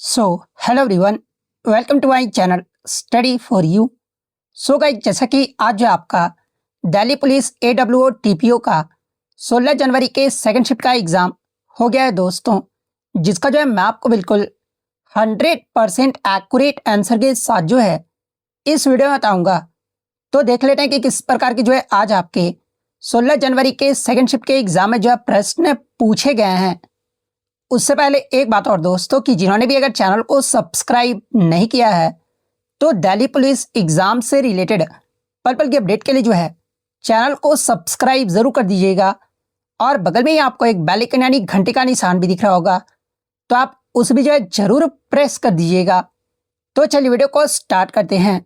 So hello everyone, welcome to my channel study for you. So guys, जैसा कि आज जो आपका दिल्ली पुलिस AWO TPO का 16 जनवरी के सेकंड शिफ्ट का एग्ज़ाम हो गया है दोस्तों, जिसका जो है मैं आपको बिल्कुल 100% एक्यूरेट आंसर के साथ जो है इस वीडियो में बताऊंगा। तो देख लेते हैं कि किस प्रकार की जो है आज आपके 16 जनवरी के सेकंड शिफ्ट के एग्ज़ाम में जो है प्रश्न पूछे गए हैं। उससे पहले एक बात और दोस्तों, कि जिन्होंने भी अगर चैनल को सब्सक्राइब नहीं किया है तो दिल्ली पुलिस एग्जाम से रिलेटेड पल पल की अपडेट के लिए जो है चैनल को सब्सक्राइब जरूर कर दीजिएगा। और बगल में ही आपको एक बेल आइकन यानी घंटे का निशान भी दिख रहा होगा, तो आप उस भी जो है जरूर प्रेस कर दीजिएगा। तो चलिए वीडियो को स्टार्ट करते हैं।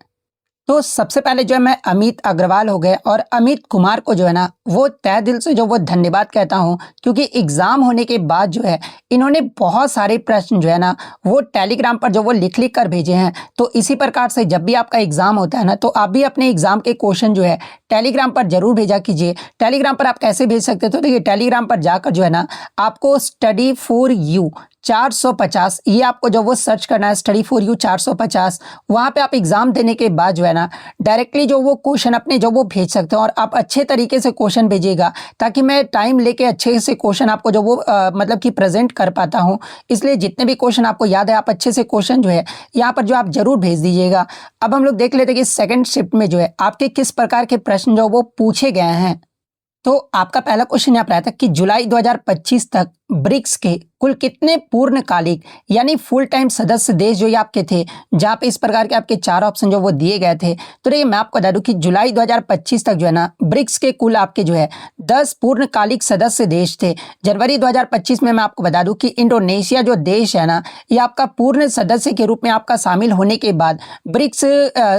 तो सबसे पहले जो है मैं अमित अग्रवाल हो गए और अमित कुमार को जो है ना वो तहे दिल से जो वो धन्यवाद कहता हूं, क्योंकि एग्जाम होने के बाद जो है इन्होंने बहुत सारे प्रश्न जो है ना वो टेलीग्राम पर जो वो लिख लिख कर भेजे हैं। तो इसी प्रकार से जब भी आपका एग्जाम होता है ना, तो आप भी अपने एग्जाम के क्वेश्चन जो है टेलीग्राम पर जरूर भेजा कीजिए। टेलीग्राम पर आप कैसे भेज सकते हो, तो देखिए टेलीग्राम पर जाकर जो है ना आपको स्टडी फॉर यू 450 ये आपको जो वो सर्च करना है, स्टडी फॉर यू 450। वहाँ पे आप एग्जाम देने के बाद जो है ना डायरेक्टली जो वो क्वेश्चन अपने जो वो भेज सकते हो, और आप अच्छे तरीके से क्वेश्चन भेजिएगा ताकि मैं टाइम लेके अच्छे से क्वेश्चन आपको जो वो मतलब कि प्रेजेंट कर पाता हूँ। इसलिए जितने भी क्वेश्चन आपको याद है आप अच्छे से क्वेश्चन जो है यहाँ पर जो आप जरूर भेज दीजिएगा। अब हम लोग देख लेते हैं कि सेकंड शिफ्ट में जो है आपके किस प्रकार के प्रश्न जो वो पूछे गए हैं। तो आपका पहला क्वेश्चन यहाँ पर आया था कि जुलाई 2025 तक ब्रिक्स के कुल कितने पूर्णकालिक यानी फुल टाइम सदस्य देश जो ये आपके थे, जहाँ पे इस प्रकार के आपके चार ऑप्शन जो वो दिए गए थे। तो देखिए मैं आपको बता दूं कि जुलाई 2025 तक जो है ना ब्रिक्स के कुल आपके जो है 10 पूर्णकालिक सदस्य देश थे। जनवरी 2025 में मैं आपको बता दूं कि इंडोनेशिया जो देश है ना ये आपका पूर्ण सदस्य के रूप में आपका शामिल होने के बाद ब्रिक्स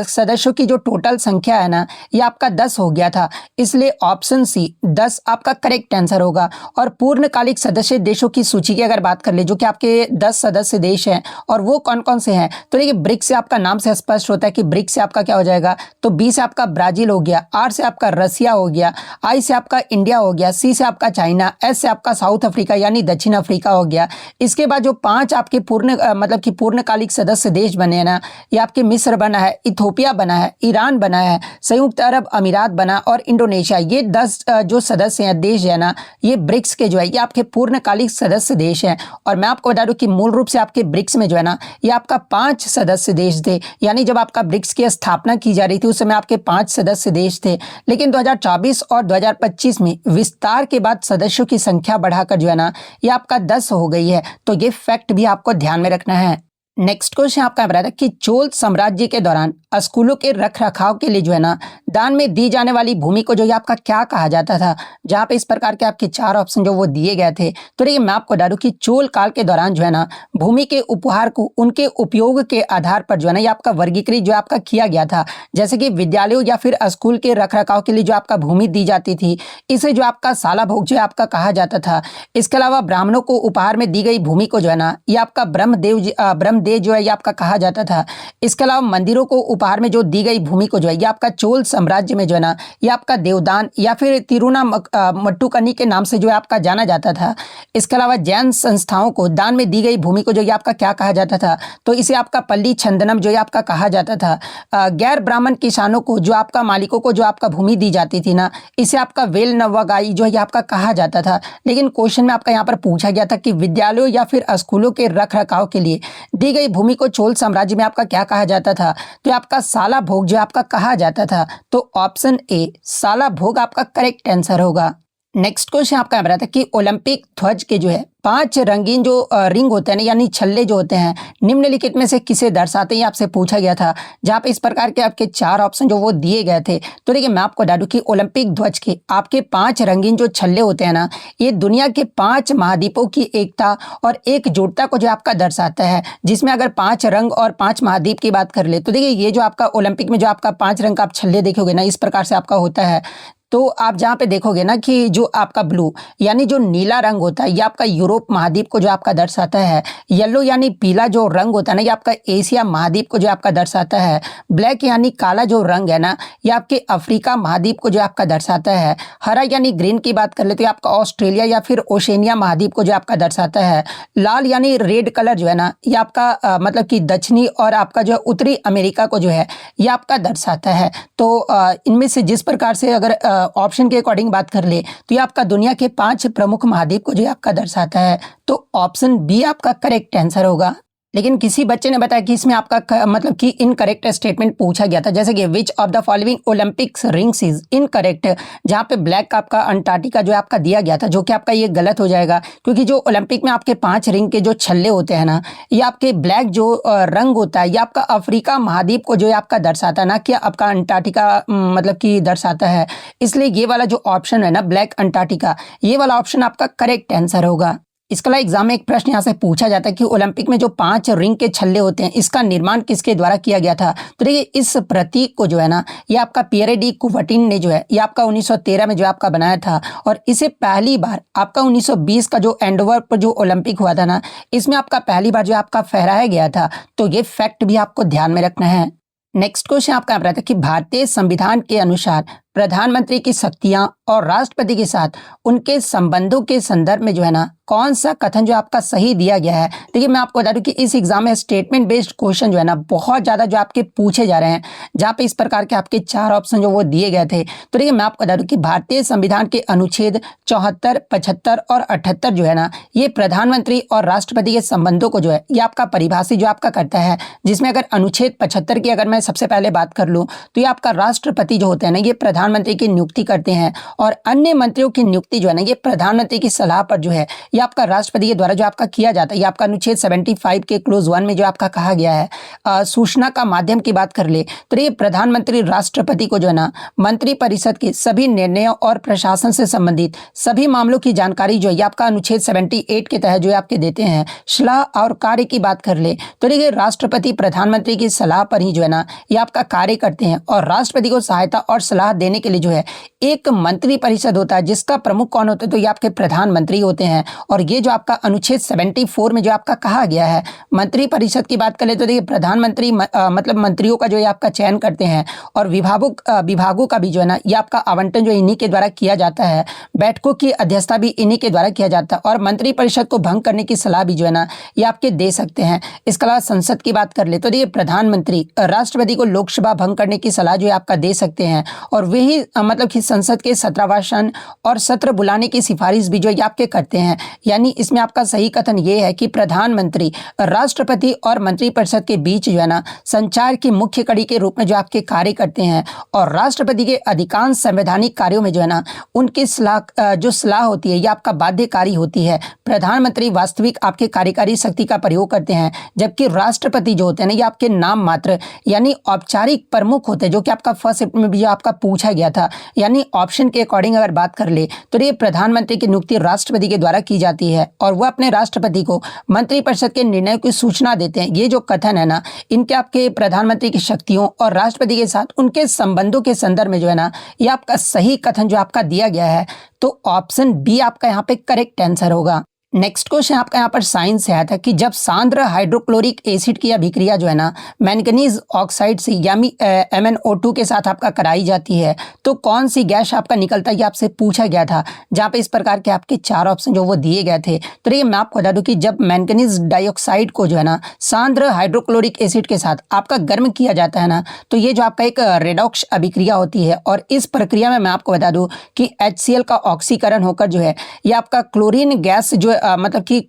सदस्यों की जो टोटल संख्या है ना ये आपका 10 हो गया था। इसलिए ऑप्शन सी 10 आपका करेक्ट आंसर होगा। और पूर्णकालिक सदस्य देशों की सूची की अगर बात कर ले जो कि आपके 10 सदस्य देश हैं, और वो कौन कौन से हैं, तो देखिए ब्रिक्स से आपका नाम से स्पष्ट होता है कि ब्रिक्स से आपका क्या हो जाएगा। तो बी से आपका ब्राजील हो गया, आर से आपका रसिया हो गया, आई से आपका इंडिया हो गया, सी से आपका चाइना, एस से आपका साउथ अफ्रीका यानी दक्षिण अफ्रीका हो गया। इसके बाद जो 5 आपके मतलब कि पूर्णकालिक सदस्य देश बने हैं ना, ये आपके मिस्र बना है, इथोपिया बना है, ईरान बना है, संयुक्त अरब अमीरात बना और इंडोनेशिया। ये 10 जो सदस्य हैं देश है ना ये ब्रिक्स के जो है ये आपके पूर्णकालिक सदस्य देश हैं। और मैं आपको बता दूं कि मूल रूप से आपके ब्रिक्स में जो है ना ये आपका 5 सदस्य देश थे, यानी जब आपका ब्रिक्स की स्थापना की जा रही थी उस समय आपके 5 सदस्य देश थे। लेकिन 2024 और 2025 में विस्तार के बाद सदस्यों की संख्या बढ़ाकर जो है ना ये आपका 10 हो गई है। तो ये फैक्ट भी आपको ध्यान में रखना है। नेक्स्ट क्वेश्चन आपका बताया था कि चोल साम्राज्य के दौरान स्कूलों के रख रखाव के लिए जो है ना दान में दी जाने वाली भूमि को जो है आपका क्या कहा जाता था, जहां पे इस प्रकार के आपके 4 ऑप्शन जो वो दिए गए थे। तो देखिए मैं आपको बता दूं कि चोल काल के दौरान जो है ना भूमि के उपहार को उनके उपयोग के आधार पर जो है ना ये आपका वर्गीकृत जो आपका किया गया था। जैसे कि विद्यालयों या फिर स्कूल के रख रखाव के लिए जो आपका भूमि दी जाती थी इसे जो आपका साला भोग जो है आपका कहा जाता था। इसके अलावा ब्राह्मणों को उपहार में दी गई भूमि को जो है ना ये आपका ब्रह्मदेव जो है ये आपका कहा जाता था। इसके अलावा मंदिरों को उपहार में जो दी गई भूमि को जो है ये आपका चोल साम्राज्य में जो है ना ये आपका देवदान या फिर तिरुना के नाम से जो है आपका जाना जाता था। इसके अलावा जैन संस्थाओं को दान में दी गई भूमि को जो ये आपका क्या कहा जाता था, तो इसे आपका पल्ली छंदनम जो है आपका कहा जाता था। गैर ब्राह्मण किसानों को जो आपका मालिकों को जो आपका भूमि दी जाती थी ना इसे आपका वेल नवागाई जो है आपका कहा जाता था। लेकिन क्वेश्चन में आपका यहाँ पर पूछा गया था कि विद्यालयों या फिर स्कूलों के रख रखाव के लिए दी गई भूमि को चोल साम्राज्य में आपका क्या कहा जाता था, तो आपका साला भोग जो आपका कहा जाता था। तो ऑप्शन ए साला भोग आपका करेक्ट आंसर होगा। नेक्स्ट क्वेश्चन आपका बता था कि ओलंपिक ध्वज के जो है 5 रंगीन जो रिंग होते हैं ना यानी छल्ले जो होते हैं निम्नलिखित में से किसे दर्शाते हैं, आपसे पूछा गया था। जहां पे इस प्रकार के आपके 4 ऑप्शन जो वो दिए गए थे। तो देखिए मैं आपको बता दूं कि ओलंपिक ध्वज के आपके 5 रंगीन जो छल्ले होते हैं ना ये दुनिया के 5 महाद्वीपों की एकता और एकजुटता को जो आपका दर्शाता है, जिसमें अगर 5 रंग और 5 महाद्वीप की बात कर ले तो देखिए ये जो आपका ओलंपिक में जो आपका 5 रंग का आप छल्ले देखोगे ना इस प्रकार से आपका होता है। तो आप जहाँ पे देखोगे ना कि जो आपका ब्लू यानी जो नीला रंग होता है ये आपका यूरोप यूरोप महाद्वीप को जो आपका दर्शाता है। येलो यानी पीला जो रंग होता है ना, ये आपका एशिया महाद्वीप को जो आपका दर्शाता है। ब्लैक यानी काला जो रंग है ना, ये आपके अफ्रीका महाद्वीप को जो आपका दर्शाता है। हरा यानी ग्रीन की बात कर ले तो ये आपका ऑस्ट्रेलिया या फिर ओशेनिया महाद्वीप को जो आपका दर्शाता है। लाल यानी रेड कलर जो है ना, ये आपका मतलब कि दक्षिणी और आपका जो उत्तरी अमेरिका को जो है ये आपका दर्शाता है। तो इनमें से जिस प्रकार से अगर ऑप्शन के अकॉर्डिंग बात कर ले तो ये आपका दुनिया के 5 प्रमुख महाद्वीप को जो आपका दर्शाता है। तो ऑप्शन बी आपका करेक्ट आंसर होगा। लेकिन किसी बच्चे ने बताया कि इसमें आपका मतलब कि इनकरेक्ट स्टेटमेंट पूछा गया था, जैसे कि which of the following Olympics rings is incorrect, जहाँ पे ब्लैक का आपका अंटार्कटिका जो आपका दिया गया था, जो कि आपका ये गलत हो जाएगा, क्योंकि जो ओलंपिक में आपके 5 रिंग के जो छल्ले होते हैं ना, ये आपके ब्लैक जो रंग होता है ये आपका अफ्रीका महाद्वीप को जो आपका दर्शाता है ना, कि आपका अंटार्कटिका मतलब कि दर्शाता है। इसलिए ये वाला जो ऑप्शन है ना, ब्लैक अंटार्कटिका, ये वाला ऑप्शन आपका करेक्ट आंसर होगा। इसके अलावा एग्जाम में एक प्रश्न यहाँ से पूछा जाता है कि ओलंपिक में जो 5 रिंग के छल्ले होते हैं, इसका निर्माण किसके द्वारा किया गया था। तो देखिए, इस प्रतीक को जो है ना, ये आपका पियरे डी कुबर्टिन ने जो है ये आपका 1913 में जो आपका बनाया था, और इसे पहली बार आपका 1920 का जो एंडोवर पर जो ओलंपिक हुआ था ना, इसमें आपका पहली बार जो आपका फहराया गया था। तो ये फैक्ट भी आपको ध्यान में रखना है। नेक्स्ट क्वेश्चन आपका रहता है कि भारतीय संविधान के अनुसार प्रधानमंत्री की शक्तियां और राष्ट्रपति के साथ उनके संबंधों के संदर्भ में जो है ना, कौन सा कथन जो आपका सही दिया गया है। देखिए, मैं आपको बता दूं कि इस एग्जाम में स्टेटमेंट बेस्ड क्वेश्चन जो है ना, बहुत ज्यादा जो आपके पूछे जा रहे हैं, जहां पे इस प्रकार के आपके 4 ऑप्शन जो वो दिए गए थे। तो देखिए, मैं आपको बता दूं कि भारतीय संविधान के अनुच्छेद 74, 75 और 78 जो है ना, ये प्रधानमंत्री और राष्ट्रपति के संबंधों को जो है ये आपका परिभाषित जो आपका करता है। जिसमें अगर अनुच्छेद 75 की अगर मैं सबसे पहले बात कर लूँ, तो ये आपका राष्ट्रपति जो होते हैं ना, ये प्रधानमंत्री की नियुक्ति करते हैं, और अन्य मंत्रियों की नियुक्ति जो है ना, ये प्रधानमंत्री की सलाह पर जो है ये आपका राष्ट्रपति के द्वारा जो आपका किया जाता है। ये आपका अनुच्छेद 75 के क्लोज 1 में जो आपका कहा गया है। सूचना का माध्यम की बात कर ले तो ये प्रधानमंत्री राष्ट्रपति को जो है ना, मंत्रिपरिषद के सभी निर्णयों और प्रशासन से संबंधित सभी मामलों की जानकारी जो है ये आपका अनुच्छेद 78 के तहत जो आपके देते हैं। सलाह और कार्य की बात कर ले तो देखिए, राष्ट्रपति प्रधानमंत्री की सलाह पर ही जो है ना, ये आपका कार्य करते हैं, और राष्ट्रपति को सहायता और सलाह देने के लिए जो है एक मंत्रिपरिषद होता है, जिसका प्रमुख कौन होता है, तो ये आपके प्रधानमंत्री होते हैं। और ये जो आपका अनुच्छेद 74 में जो आपका कहा गया है, मंत्रिपरिषद की बात करें तो देखिए, प्रधानमंत्री मतलब मंत्रियों का जो है आपका चयन करते हैं, और विभागों का भी जो है ना, ये आपका आवंटन जो इन्हीं के द्वारा किया जाता है। बैठकों की अध्यक्षता भी इन्हीं के द्वारा किया जाता है, और मंत्रिपरिषद को भंग करने की सलाह भी जो है ना, ये आपके दे सकते हैं। इसके अलावा संसद की बात कर ले तो देखिए, प्रधानमंत्री राष्ट्रपति को लोकसभा भंग करने की सलाह जो है आपका दे सकते हैं, और वही मतलब कि संसद के सत्रावसान और सत्र बुलाने की सिफारिश भी जो ये आपके करते हैं। यानी इसमें आपका सही कथन ये है कि प्रधानमंत्री राष्ट्रपति और मंत्रिपरिषद के बीच जो है ना, संचार की मुख्य कड़ी के रूप में जो आपके कार्य करते हैं, और राष्ट्रपति के अधिकांश संवैधानिक कार्यों में जो है ना, उनकी सलाह होती है ये आपका बाध्यकारी होती है। प्रधानमंत्री वास्तविक आपके कार्यकारी शक्ति का प्रयोग करते हैं, जबकि राष्ट्रपति जो होते हैं ना, ये आपके नाम मात्र यानी औपचारिक प्रमुख होते हैं, जो कि आपका फर्स्ट शिफ्ट में भी आपका पूछा गया था। यानी ऑप्शन के अकॉर्डिंग अगर बात कर ले तो ये प्रधानमंत्री की नियुक्ति राष्ट्रपति के द्वारा की जाती है, और वह अपने राष्ट्रपति को मंत्रिपरिषद के निर्णय की सूचना देते हैं। ये जो कथन है ना, इनके आपके प्रधानमंत्री की शक्तियों और राष्ट्रपति के साथ उनके संबंधों के संदर्भ में जो है ना, ये आपका सही कथन जो आपका दिया गया है। तो ऑप्शन बी आपका यहाँ पे करेक्ट आंसर होगा। नेक्स्ट क्वेश्चन आपका यहाँ पर साइंस से आया था कि जब सांद्र हाइड्रोक्लोरिक एसिड की अभिक्रिया जो है ना, मैंगनीज ऑक्साइड से यानी MnO2 के साथ आपका कराई जाती है, तो कौन सी गैस आपका निकलता है, ये आपसे पूछा गया था। जहाँ पे इस प्रकार के आपके 4 ऑप्शन जो वो दिए गए थे। तो देखिए, मैं आपको बता दूं कि जब मैंगनीज डाइऑक्साइड को जो है ना, सांद्र हाइड्रोक्लोरिक एसिड के साथ आपका गर्म किया जाता है ना, तो ये जो आपका एक रेडॉक्स अभिक्रिया होती है, और इस प्रक्रिया में मैं आपको बता दूं कि HCl का ऑक्सीकरण होकर जो है ये आपका क्लोरीन गैस जो मतलब कि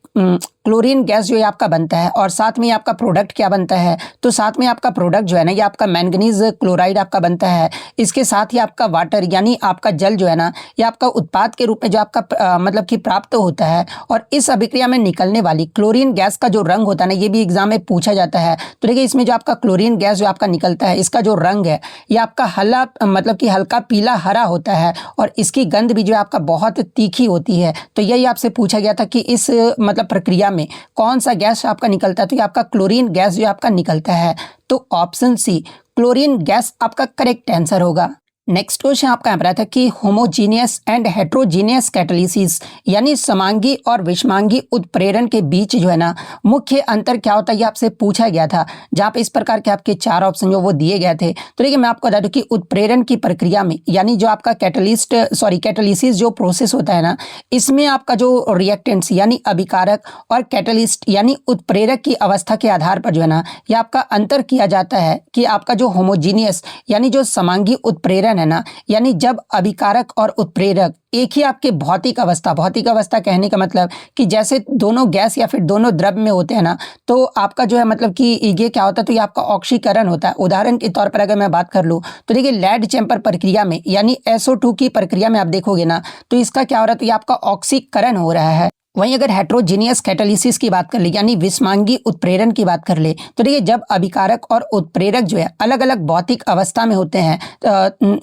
क्लोरीन गैस जो है आपका बनता है, और साथ में आपका प्रोडक्ट क्या बनता है, तो साथ में आपका प्रोडक्ट जो है ना, ये आपका मैंगनीज क्लोराइड आपका बनता है। इसके साथ ही आपका वाटर यानी आपका जल जो है ना, ये आपका उत्पाद के रूप में जो आपका मतलब कि प्राप्त होता है। और इस अभिक्रिया में निकलने वाली क्लोरीन गैस का जो रंग होता है ना, ये भी एग्जाम में पूछा जाता है। तो देखिए, इसमें जो आपका क्लोरीन गैस जो आपका निकलता है, इसका जो रंग है ये आपका मतलब कि हल्का पीला हरा होता है, और इसकी गंध भी जो है आपका बहुत तीखी होती है। तो यही आपसे पूछा गया था कि इस मतलब प्रक्रिया में कौन सा गैस आपका निकलता है, तो ये आपका क्लोरीन गैस जो आपका निकलता है। तो ऑप्शन सी क्लोरीन गैस आपका करेक्ट आंसर होगा। नेक्स्ट क्वेश्चन आपका यहाँ पर आता है कि होमोजीनियस एंड हेट्रोजीनियस कैटालिसिस यानी समांगी और विषमांगी उत्प्रेरण के बीच जो है ना मुख्य अंतर क्या होता है, ये आपसे पूछा गया था। जहाँ पे इस प्रकार के आपके 4 ऑप्शन जो वो दिए गए थे। तो देखिए मैं आपको बता दूं कि उत्प्रेरण की प्रक्रिया में यानी जो आपका कैटालिसिस जो प्रोसेस होता है ना, इसमें आपका जो रिएक्टेंट्स यानी अभिकारक और कैटालिस्ट यानी उत्प्रेरक की अवस्था के आधार पर जो है ना, ये आपका अंतर किया जाता है कि आपका जो होमोजीनियस यानी जो समांगी उत्प्रेरण है ना, यानी जब अभिकारक और उत्प्रेरक एक ही आपके भौतिक अवस्था कहने का मतलब कि जैसे दोनों गैस या फिर दोनों द्रव में होते हैं ना, तो आपका जो है मतलब कि ये क्या होता है, तो ये आपका ऑक्सीकरण होता है। उदाहरण के तौर पर अगर मैं बात कर लूँ तो देखिए लेड चैम्बर प्रक्रिया में यानी SO2 की प्रक्रिया में आप देखोगे ना, तो इसका क्या हो रहा है, तो ये आपका ऑक्सीकरण हो रहा है। वहीं अगर हेट्रोजीनियस कैटालिसिस की बात कर ले यानी विषमांगी उत्प्रेरण की बात कर ले, तो देखिए जब अभिकारक और उत्प्रेरक जो है अलग अलग भौतिक अवस्था में होते हैं,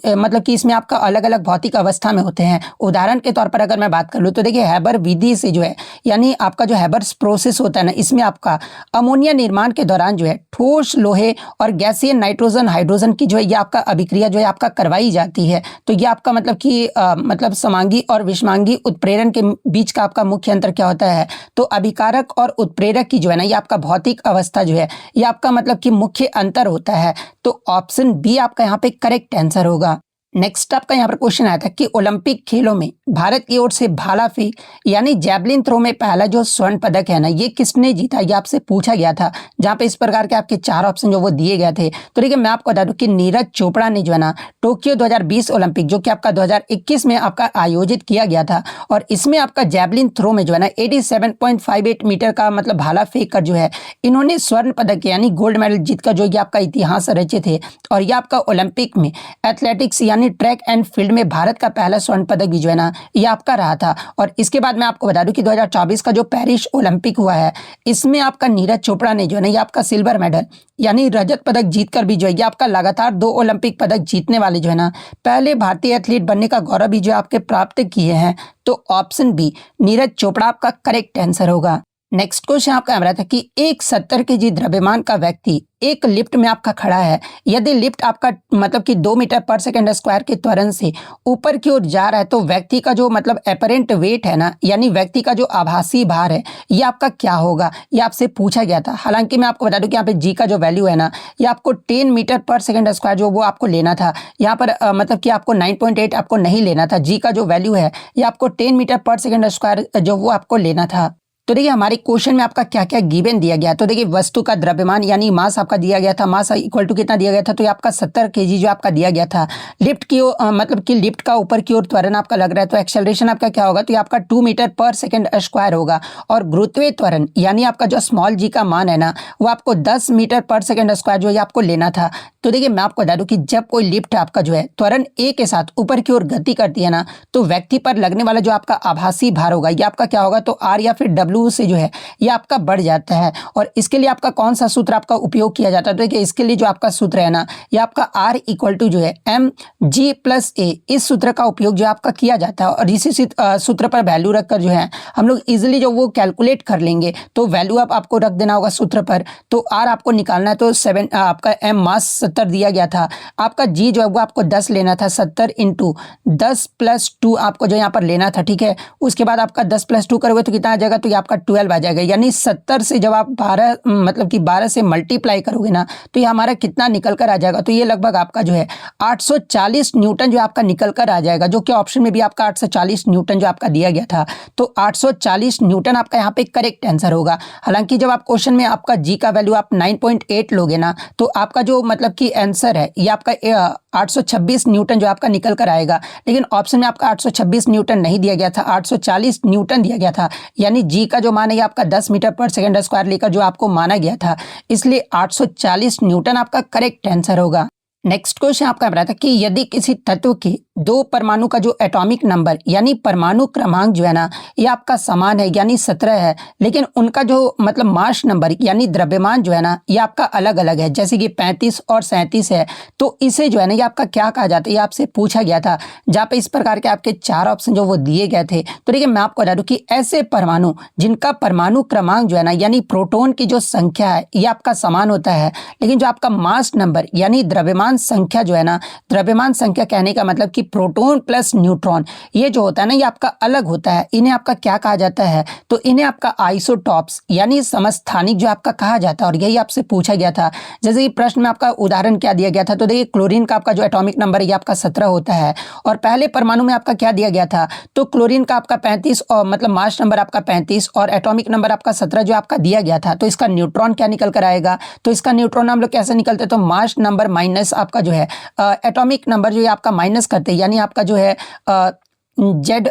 मतलब कि इसमें आपका अलग अलग भौतिक अवस्था में होते हैं। उदाहरण के तौर पर अगर मैं बात कर लूँ तो देखिए हैबर विधि से जो है यानी आपका जो हैबर्स प्रोसेस होता है ना, इसमें आपका अमोनिया निर्माण के दौरान जो है ठोस लोहे और गैसीय नाइट्रोजन हाइड्रोजन की जो है ये आपका अभिक्रिया जो है आपका करवाई जाती है। तो ये आपका मतलब कि मतलब समांगी और विषमांगी उत्प्रेरण के बीच का आपका मुख्य अंतर क्या होता है, तो अभिकारक और उत्प्रेरक की जो है ना ये आपका भौतिक अवस्था जो है ये आपका मतलब कि मुख्य अंतर होता है। तो ऑप्शन बी आपका यहाँ पे करेक्ट आंसर होगा। नेक्स्ट आपका यहाँ पर क्वेश्चन आया था कि ओलंपिक खेलों में भारत की ओर से भाला फेंक यानी जैवलिन थ्रो में पहला जो स्वर्ण पदक है ना, ये किसने जीता, ये आपसे पूछा गया था। जहाँ पे इस प्रकार के आपके 4 ऑप्शन जो वो दिए गए थे। तो देखिए मैं आपको बता दूं कि नीरज चोपड़ा ने जो है ना टोक्यो 2020 ओलंपिक जो कि आपका 2021 में आपका आयोजित किया गया था, और इसमें आपका जैवलिन थ्रो में जो है ना 87.58 मीटर का मतलब भाला फेंक कर जो है इन्होंने स्वर्ण पदक यानी गोल्ड मेडल जीत कर जो ये आपका इतिहास रचे थे। और ये आपका ओलंपिक में एथलेटिक्स यानी ट्रैक एंड फील्ड में भारत का पहला स्वर्ण पदक भी जो है ना ये आपका रहा था। और इसके बाद मैं आपको बता दूं कि 2024 का जो पेरिस ओलंपिक हुआ है, इसमें आपका नीरज चोपड़ा ने जो है ना ये आपका सिल्वर मेडल यानी रजत पदक जीतकर भी जो है ये आपका लगातार 2 ओलंपिक पदक जीतने वाले जो है ना पहले भारतीय एथलीट बनने का गौरव भी जो आपके प्राप्त किए हैं। तो ऑप्शन बी नीरज चोपड़ा आपका करेक्ट आंसर होगा। नेक्स्ट क्वेश्चन आपका आ रहा था कि एक 70 kg द्रव्यमान का व्यक्ति एक लिफ्ट में आपका खड़ा है। यदि लिफ्ट आपका मतलब कि 2 मीटर पर सेकंड स्क्वायर के त्वरण से ऊपर की ओर जा रहा है, तो व्यक्ति का जो मतलब एपरेंट वेट है ना, यानी व्यक्ति का जो आभासी भार है, ये आपका क्या होगा, ये आपसे पूछा गया था। हालांकि मैं आपको बता दूं कि यहाँ पे जी का जो वैल्यू है ना, ये आपको 10 मीटर पर सेकंड स्क्वायर जो वो आपको लेना था। यहाँ पर मतलब कि आपको 9.8 आपको नहीं लेना था। जी का जो वैल्यू है ये आपको 10 मीटर पर सेकंड स्क्वायर जो वो आपको लेना था। तो देखिए हमारे क्वेश्चन में आपका क्या क्या गिवन दिया गया। तो देखिए वस्तु का द्रव्यमान यानी मास आपका दिया गया था, मास इक्वल टू कितना दिया गया था, तो ये आपका 70 kg जो आपका दिया गया था। लिफ्ट की मतलब कि लिफ्ट का ऊपर की ओर त्वरण आपका लग रहा है, तो एक्सेलरेशन आपका क्या होगा, तो ये आपका 2 मीटर पर सेकंड स्क्वायर होगा। और गुरुत्वीय त्वरण यानी आपका जो स्मॉल जी का मान है ना, वो आपको 10 मीटर पर सेकंड स्क्वायर जो है आपको लेना था। तो देखिए मैं आपको बता दूं कि जब कोई लिफ्ट आपका जो है त्वरण ए के साथ ऊपर की ओर गति करती है ना, तो व्यक्ति पर लगने वाला जो आपका आभासी भार होगा ये आपका क्या होगा, तो आर या फिर डब्ल्यू से जो है ये आपका बढ़ जाता है। और इसके लिए आपका कौन सा सूत्र आपका उपयोग किया जाता है, तो देखिए इसके लिए जो आपका सूत्र है ना, ये आपका आर इक्वल टू जो है एम जी प्लस ए, इस सूत्र का उपयोग जो आपका किया जाता है। और इसी सूत्र पर वैल्यू रखकर जो है हम लोग इजिली जो वो कैलकुलेट कर लेंगे। तो वैल्यू आपको रख देना होगा सूत्र पर। तो आर आपको निकालना है, तो 7 आपका एम मास 70 दिया गया था, आपका जी जो है वो आपको 10 लेना था। 70 इंटू 10 प्लस 2 आपको जो यहाँ पर लेना था, ठीक है। उसके बाद आपका 10 प्लस 2 करोगे तो कितना आ जाएगा, तो ये आपका 12 आ जाएगा। यानी 70 से जब आप 12 मतलब कि 12 से मल्टीप्लाई करोगे ना, तो ये हमारा कितना निकल कर आ जाएगा, तो ये लगभग आपका जो है 840 न्यूटन जो आपका निकल कर आ जाएगा, जो कि ऑप्शन में भी आपका 840 न्यूटन जो आपका दिया गया था। तो 840 न्यूटन आपका यहाँ पे करेक्ट आंसर होगा। हालांकि जब आप क्वेश्चन में आपका जी का वैल्यू आप 9.8 लोगे ना, तो आपका जो मतलब कि आंसर है ये आपका 826 न्यूटन जो आपका निकल कर आएगा। लेकिन ऑप्शन में आपका 826 न्यूटन नहीं दिया गया था, 840 न्यूटन दिया गया था। यानी जी का जो मान है आपका 10 मीटर पर सेकंड स्क्वायर लेकर जो आपको माना गया था, इसलिए 840 न्यूटन आपका करेक्ट आंसर होगा। नेक्स्ट क्वेश्चन आपका बता था कि यदि किसी तत्व के दो परमाणु का जो एटॉमिक नंबर यानी परमाणु क्रमांक जो है ना ये आपका समान है यानी 17 है, लेकिन उनका जो मतलब मास नंबर यानी द्रव्यमान जो है ना ये आपका अलग अलग है, जैसे कि 35 और 37 है। तो इसे जो है ना ये आपका क्या कहा जाता है, ये आपसे पूछा गया था, जहाँ पे इस प्रकार के आपके 4 ऑप्शन जो वो दिए गए थे। तो देखिए मैं आपको बता दूं कि ऐसे परमाणु जिनका परमाणु क्रमांक जो है ना यानी प्रोटॉन की जो संख्या है ये आपका समान होता है, लेकिन जो आपका मास नंबर यानी द्रव्यमान संख्या जो है ना, द्रव्यमान संख्या कहने का मतलब कि प्रोटॉन प्लस न्यूट्रॉन ये जो होता है ना ये आपका अलग होता है, इन्हें आपका क्या कहा जाता है, तो इन्हें आपका आइसोटॉप्स यानी समस्थानिक जो आपका कहा जाता है। और यही आपसे पूछा गया था, जैसे कि प्रश्न में आपका उदाहरण क्या दिया गया था, तो देखिए क्लोरीन का आपका जो एटॉमिक नंबर ये आपका 17 होता है, और पहले परमाणु में आपका क्या दिया गया था, तो क्लोरीन का आपका 35 और मतलब मास नंबर आपका 35 और एटॉमिक नंबर आपका 17 जो आपका दिया गया था। तो इसका न्यूट्रॉन क्या निकल कर आएगा, तो इसका न्यूट्रॉन हम लोग कैसे निकलते हैं, तो मास नंबर माइनस आपका जो है एटॉमिक नंबर जो है आपका माइनस करते हैं, यानी आपका जो है जेड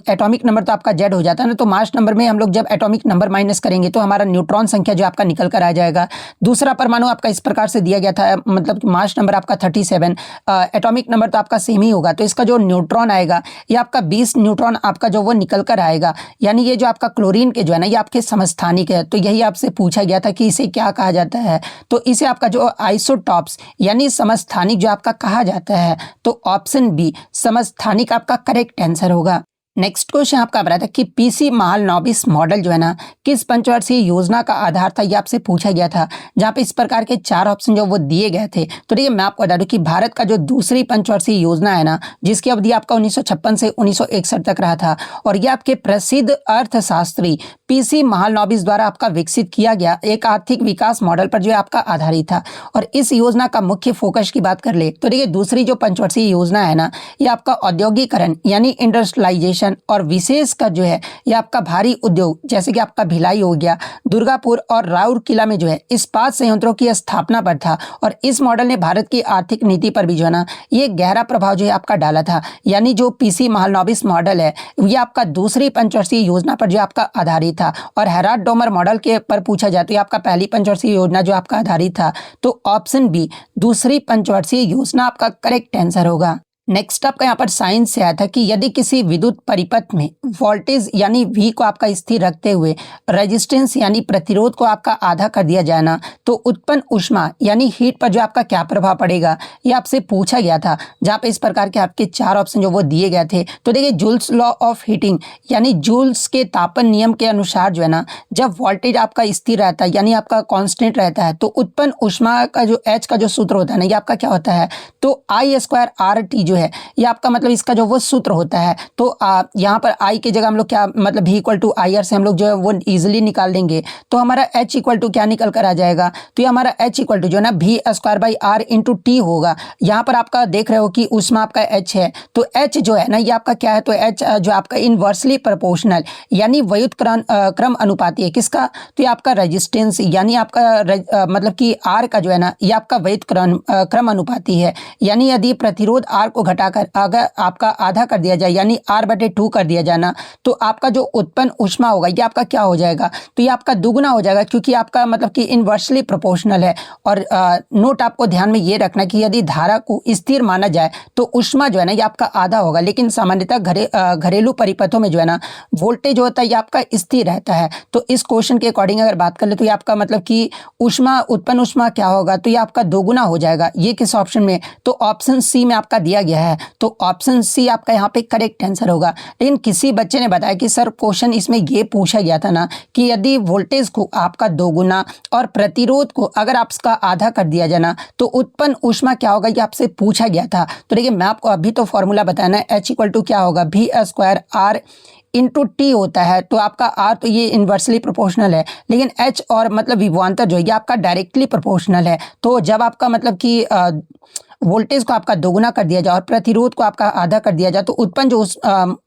एटॉमिक नंबर तो आपका जेड हो जाता है ना, तो मास नंबर में हम लोग जब एटॉमिक नंबर माइनस करेंगे तो हमारा न्यूट्रॉन संख्या जो आपका निकल कर आ जाएगा। दूसरा परमाणु आपका इस प्रकार से दिया गया था, मतलब मास नंबर आपका 37, एटॉमिक नंबर तो आपका सेम ही होगा, तो इसका जो न्यूट्रॉन आएगा ये आपका 20 न्यूट्रॉन आपका जो वो निकल कर आएगा, यानी ये जो आपका क्लोरीन के जो है ना ये आपके समस्थानिक है। तो यही आपसे पूछा गया था कि इसे क्या कहा जाता है, तो इसे आपका जो आइसोटॉप्स यानी समस्थानिक जो आपका कहा जाता है। तो ऑप्शन बी समस्थानिक आपका करेक्ट आंसर होगा। नेक्स्ट क्वेश्चन आपका बता था कि पीसी महालनोबिस मॉडल जो है ना किस पंचवर्षीय योजना का आधार था, ये आपसे पूछा गया था, जहां पे इस प्रकार के 4 ऑप्शन जो वो दिए गए थे। तो देखिए मैं आपको बता दूं कि भारत का जो दूसरी पंचवर्षीय योजना है ना जिसकी अवधि आपका 1956 से 1961 तक रहा था, और ये आपके प्रसिद्ध अर्थशास्त्री पीसी महालनोबिस द्वारा आपका विकसित किया गया एक आर्थिक विकास मॉडल पर जो है आपका आधारित था। और इस योजना का मुख्य फोकस की बात कर ले तो देखिए दूसरी जो पंचवर्षीय योजना है ना ये आपका औद्योगिकरण यानी इंडस्ट्रियलाइजेशन और विशेष का जो है ये आपका भारी उद्योग जैसे कि आपका भिलाई हो गया, दुर्गापुर और राउरकेला में जो है इस्पात संयंत्रों की स्थापना पर था। और इस मॉडल ने भारत की आर्थिक नीति पर भी जो है ना ये गहरा प्रभाव जो है आपका डाला था, यानी जो पीसी महालनोबिस मॉडल है ये आपका दूसरी पंचवर्षीय योजना पर जो आपका आधारित था। और हेराल्ड डोमर मॉडल के पर पूछा जाता है आपका पहली पंचवर्षीय योजना जो आपका आधारित था। तो ऑप्शन बी दूसरी पंचवर्षीय योजना आपका करेक्ट आंसर होगा। नेक्स्ट आपका यहाँ पर साइंस से आया था कि यदि किसी विद्युत परिपथ में वोल्टेज यानी V को आपका स्थिर रखते हुए रेजिस्टेंस यानी प्रतिरोध को आपका आधा कर दिया जाए ना तो उत्पन्न ऊष्मा यानी हीट पर जो आपका क्या प्रभाव पड़ेगा, ये आपसे पूछा गया था, जहाँ पे इस प्रकार के आपके 4 ऑप्शन जो वो दिए गए थे। तो देखिए जूल्स लॉ ऑफ हीटिंग यानी जूल्स के तापन नियम के अनुसार जो है ना जब वोल्टेज आपका स्थिर रहता है यानी आपका कांस्टेंट रहता है तो उत्पन्न ऊष्मा का जो H का जो सूत्र होता है ना ये आपका क्या होता है, तो I²RT जो है ये आपका मतलब इसका जो वो सूत्र होता है। तो यहाँ पर I की जगह हम लोग क्या मतलब V = IR से हम लोग जो है वो इजीली निकाल देंगे, तो हमारा H = क्या निकल कर आ जाएगा, तो ये हमारा H = जो है ना V²/R × T होगा। यहाँ पर आपका देख रहे हो कि ऊष्मा आपका H है, तो H जो है ना ये आपका क्या है, तो H जो आपका इनवर्सली प्रोपोर्शनल यानी व्युत्क्रम अनुपाती है किसका, तो ये आपका रेजिस्टेंस यानी आपका मतलब कि R का जो है ना ये आपका व्युत्क्रम अनुपाती है, यानी यदि प्रतिरोध R को घटाकर अगर आपका आधा कर दिया जाए यानी R/2 कर दिया जाना तो आपका जो उत्पन्न ऊष्मा होगा ये आपका क्या हो जाएगा, तो ये आपका दुगुना हो जाएगा, क्योंकि आपका मतलब कि इनवर्सली प्रोपोर्शनल है। और नोट आपको ध्यान में ये रखना कि यदि धारा को स्थिर माना जाए तो ऊष्मा जो है ना ये आपका आधा होगा, लेकिन सामान्यतः घरेलू परिपथों में जो है ना वोल्टेज होता है ये आपका स्थिर रहता है। तो इस क्वेश्चन के अकॉर्डिंग अगर बात कर ले तो ये आपका मतलब कि उत्पन्न ऊष्मा क्या होगा, तो ये आपका दोगुना हो जाएगा। ये किस ऑप्शन में, तो ऑप्शन सी में आपका दिया गया है, तो ऑप्शन सी आपका यहाँ पे करेक्ट आंसर होगा। लेकिन किसी बच्चे ने बताया कि सर क्वेश्चन इसमें ये पूछा गया था ना कि यदि वोल्टेज को आपका दोगुना और प्रतिरोध को अगर आप इसका आधा कर दिया जाए ना तो उत्पन्न ऊष्मा क्या होगा, ये आपसे पूछा गया था। तो देखिए मैं आपको अभी तो फॉर्मूला बताना है, H = क्या होगा, V²R × T होता है। तो आपका R तो ये इन्वर्सली प्रोपोर्शनल है, लेकिन H और मतलब विभवांतर जो है ये आपका डायरेक्टली प्रोपोर्शनल है। तो जब आपका मतलब कि वोल्टेज को आपका दोगुना कर दिया जाए और प्रतिरोध को आपका आधा कर दिया जाए तो उत्पन्न जो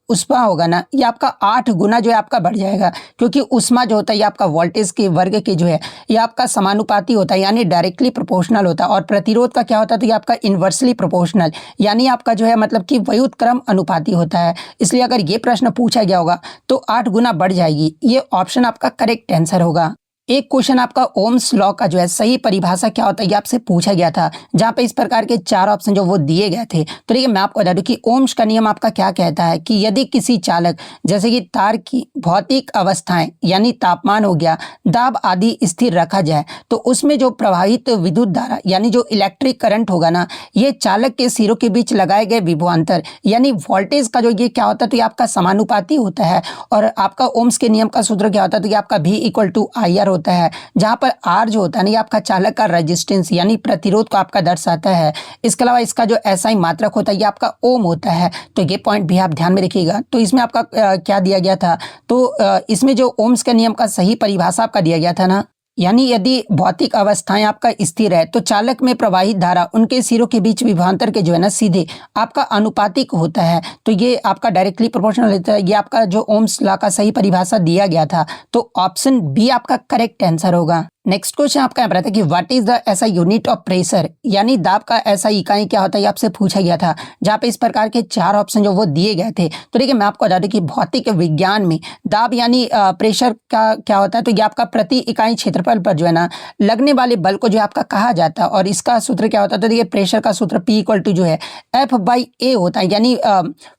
ऊष्मा होगा ना ये आपका 8 गुना जो है आपका बढ़ जाएगा, क्योंकि ऊष्मा जो होता है ये आपका वोल्टेज के वर्ग के जो है ये आपका समानुपाती होता है यानी डायरेक्टली प्रोपोर्शनल होता है। और प्रतिरोध का क्या होता है, तो ये आपका इन्वर्सली प्रोपोर्शनल यानी आपका जो है मतलब कि व्युत्क्रम अनुपाती होता है। इसलिए अगर ये प्रश्न पूछा गया होगा तो 8 गुना बढ़ जाएगी। ये ऑप्शन आपका करेक्ट आंसर होगा। एक क्वेश्चन आपका ओम्स लॉ का जो है सही परिभाषा क्या होता है ये आपसे पूछा गया था, जहां पे इस प्रकार के 4 ऑप्शन जो वो दिए गए थे। तो देखिए मैं आपको बता दूं कि ओम्स का नियम आपका क्या कहता है कि यदि किसी चालक जैसे कि तार की भौतिक अवस्थाएं यानी तापमान हो गया, दाब आदि स्थिर रखा जाए तो उसमें जो प्रवाहित विद्युत धारा यानी जो इलेक्ट्रिक करंट होगा ना, ये चालक के सिरों के बीच लगाए गए विभवांतर यानी वोल्टेज का जो ये क्या होता है तो ये आपका समानुपाती होता है। और आपका ओम्स के नियम का सूत्र क्या होता है तो ये आपका V = IR होता है, जहां पर R जो होता है ना ये आपका चालक का रेजिस्टेंस यानी प्रतिरोध को आपका दर्शाता है। इसके अलावा इसका जो SI मात्रक होता है ये आपका ओम होता है। तो ये पॉइंट भी आप ध्यान में रखिएगा। तो इसमें आपका क्या दिया गया था, तो इसमें जो ओम्स के नियम का सही परिभाषा आपका दिया गया था ना, यानी यदि भौतिक अवस्थाएं आपका स्थिर है तो चालक में प्रवाहित धारा उनके सिरों के बीच विभवांतर के जो है ना सीधे आपका अनुपातिक होता है। तो ये आपका डायरेक्टली प्रोपोर्शनल होता है। ये आपका जो ओम्स लॉ का सही परिभाषा दिया गया था, तो ऑप्शन बी आपका करेक्ट आंसर होगा। नेक्स्ट क्वेश्चन आपका यहाँ पर आता है कि व्हाट इज द ऐसा यूनिट ऑफ प्रेशर, यानी दाब का ऐसा इकाई क्या होता है ये आपसे पूछा गया था, जहाँ पे इस प्रकार के 4 ऑप्शन जो वो दिए गए थे। तो देखिए मैं आपको बता दूं कि भौतिक विज्ञान में दाब यानी प्रेशर का क्या होता है तो ये आपका प्रति इकाई क्षेत्रफल पर जो है ना लगने वाले बल को जो है आपका कहा जाता है। और इसका सूत्र क्या होता है तो देखिए प्रेशर का सूत्र P = जो है F/A होता है, यानी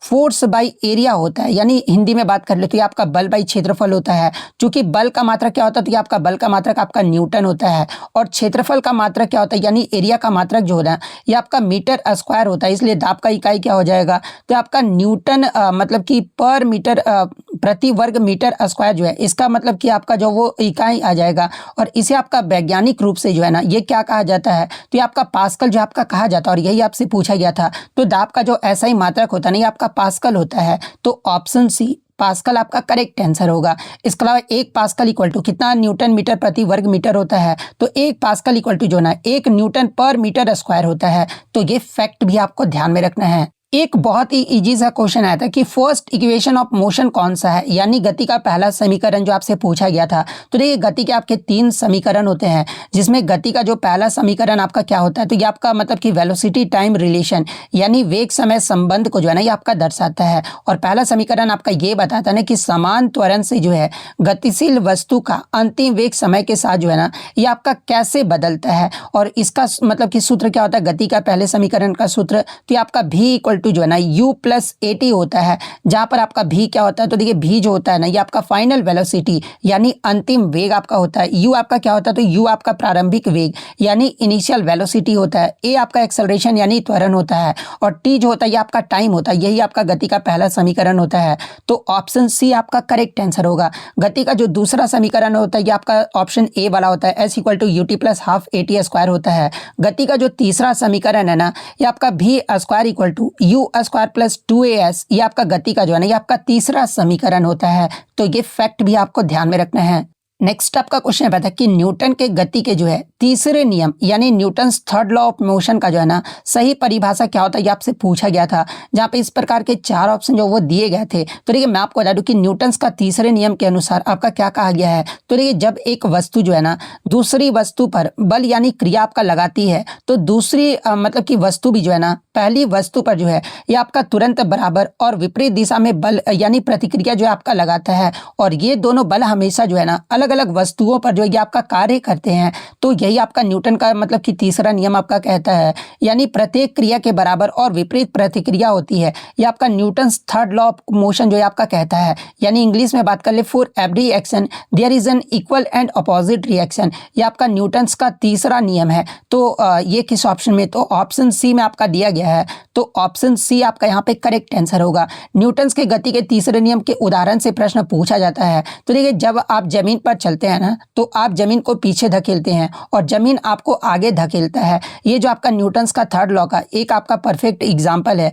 फोर्स बाई एरिया होता है। यानी हिंदी में बात कर ले तो ये आपका बल बाई क्षेत्रफल होता है। चूंकि बल का मात्रक क्या होता है तो ये आपका बल का मात्रक आपका न्यूटन होता है, और क्षेत्रफल का मात्रक क्या होता है यानी एरिया का मात्रक जो होता है ये आपका मीटर स्क्वायर होता है। इसलिए दाब का इकाई क्या हो जाएगा तो आपका न्यूटन मतलब कि पर मीटर प्रति वर्ग मीटर स्क्वायर जो है इसका मतलब कि आपका जो वो इकाई आ जाएगा। और इसे आपका वैज्ञानिक रूप से जो है ना ये क्या कहा जाता है तो ये आपका पास्कल जो आपका कहा जाता है। और यही आपसे पूछा गया था। तो दाब का जो ऐसा ही मात्रक होता है ना ये आपका पास्कल होता है। तो ऑप्शन सी पास्कल आपका करेक्ट आंसर होगा। इसके अलावा 1 पास्कल = कितना न्यूटन मीटर प्रति वर्ग मीटर होता है तो 1 पास्कल = जो ना 1 न्यूटन पर मीटर स्क्वायर होता है। तो ये फैक्ट भी आपको ध्यान में रखना है। एक बहुत ही इजी सा क्वेश्चन आया था कि फर्स्ट इक्वेशन ऑफ मोशन कौन सा है, यानी गति का पहला समीकरण जो आपसे पूछा गया था। तो देखिए गति के आपके 3 समीकरण होते हैं, जिसमें गति का जो पहला समीकरण आपका क्या होता है तो ये आपका मतलब कि वेलोसिटी टाइम रिलेशन यानी वेग समय संबंध को जो है ना ये आपका दर्शाता है। और पहला समीकरण आपका ये बताता है ना कि समान त्वरण से जो है गतिशील वस्तु का अंतिम वेग समय के साथ जो है ना ये आपका कैसे बदलता है। और इसका मतलब कि सूत्र क्या होता है गति का पहले समीकरण का सूत्र तो ये आपका V = जो है ना U+AT होता है, जहां पर आपका V क्या होता है तो देखिए V जो होता है ना ये आपका फाइनल वेलोसिटी यानी अंतिम वेग आपका होता है। U आपका क्या होता है तो U आपका प्रारंभिक वेग यानी इनिशियल वेलोसिटी होता है। A आपका एक्सेलरेशन यानी त्वरण होता है, और T जो होता है ये आपका टाइम होता है। यही आपका गति का पहला समीकरण होता है। तो ऑप्शन सी आपका करेक्ट आंसर होगा। गति का जो दूसरा समीकरण होता है ये आपका ऑप्शन ए वाला होता है, S = UT + ½ AT² होता है। गति का जो तीसरा समीकरण है ना ये आपका V² = U² + 2AS, ये आपका गति का जो है ना ये आपका तीसरा समीकरण होता है। तो ये फैक्ट भी आपको ध्यान में रखना है। नेक्स्ट आपका क्वेश्चन है कि न्यूटन के गति के जो है तीसरे नियम यानी Newton's third law of motion का जो है ना सही परिभाषा क्या होता है ये आपसे पूछा गया था, जहां पे इस प्रकार के 4 ऑप्शन जो वो दिए गए थे। तो देखिए मैं आपको बता दूं कि न्यूटन्स का तीसरे नियम के अनुसार आपका क्या कहा गया है। तो देखिए जब एक वस्तु जो है ना दूसरी वस्तु पर बल यानी क्रिया आपका लगाती है तो दूसरी मतलब की वस्तु भी जो है ना पहली वस्तु पर जो है ये आपका तुरंत बराबर और विपरीत दिशा में बल यानी प्रतिक्रिया जो है आपका लगाता है। और ये दोनों बल हमेशा जो है ना अलग अलग वस्तुओं पर जो ये आपका कार्य करते हैं। तो यही आपका न्यूटन का मतलब कि तीसरा नियम आपका कहता है, यानी प्रत्येक क्रिया के बराबर और विपरीत प्रतिक्रिया होती है। ये आपका Newton's third law of motion जो है आपका कहता है। यानी इंग्लिश में बात कर ले for every action there is an equal and opposite reaction, ये आपका न्यूटन्स का तीसरा नियम है। तो ये किस ऑप्शन में, तो ऑप्शन सी में आपका दिया गया है। तो ऑप्शन सी आपका यहाँ पे करेक्ट आंसर होगा। न्यूटन्स के गति के तीसरे नियम के उदाहरण से प्रश्न पूछा जाता है। तो देखिए जब आप जमीन पर चलते हैं ना तो आप जमीन को पीछे धकेलते हैं और जमीन आपको आगे धकेलता है। ये जो आपका न्यूटन्स का थर्ड लॉ का एक आपका परफेक्ट एग्जांपल है।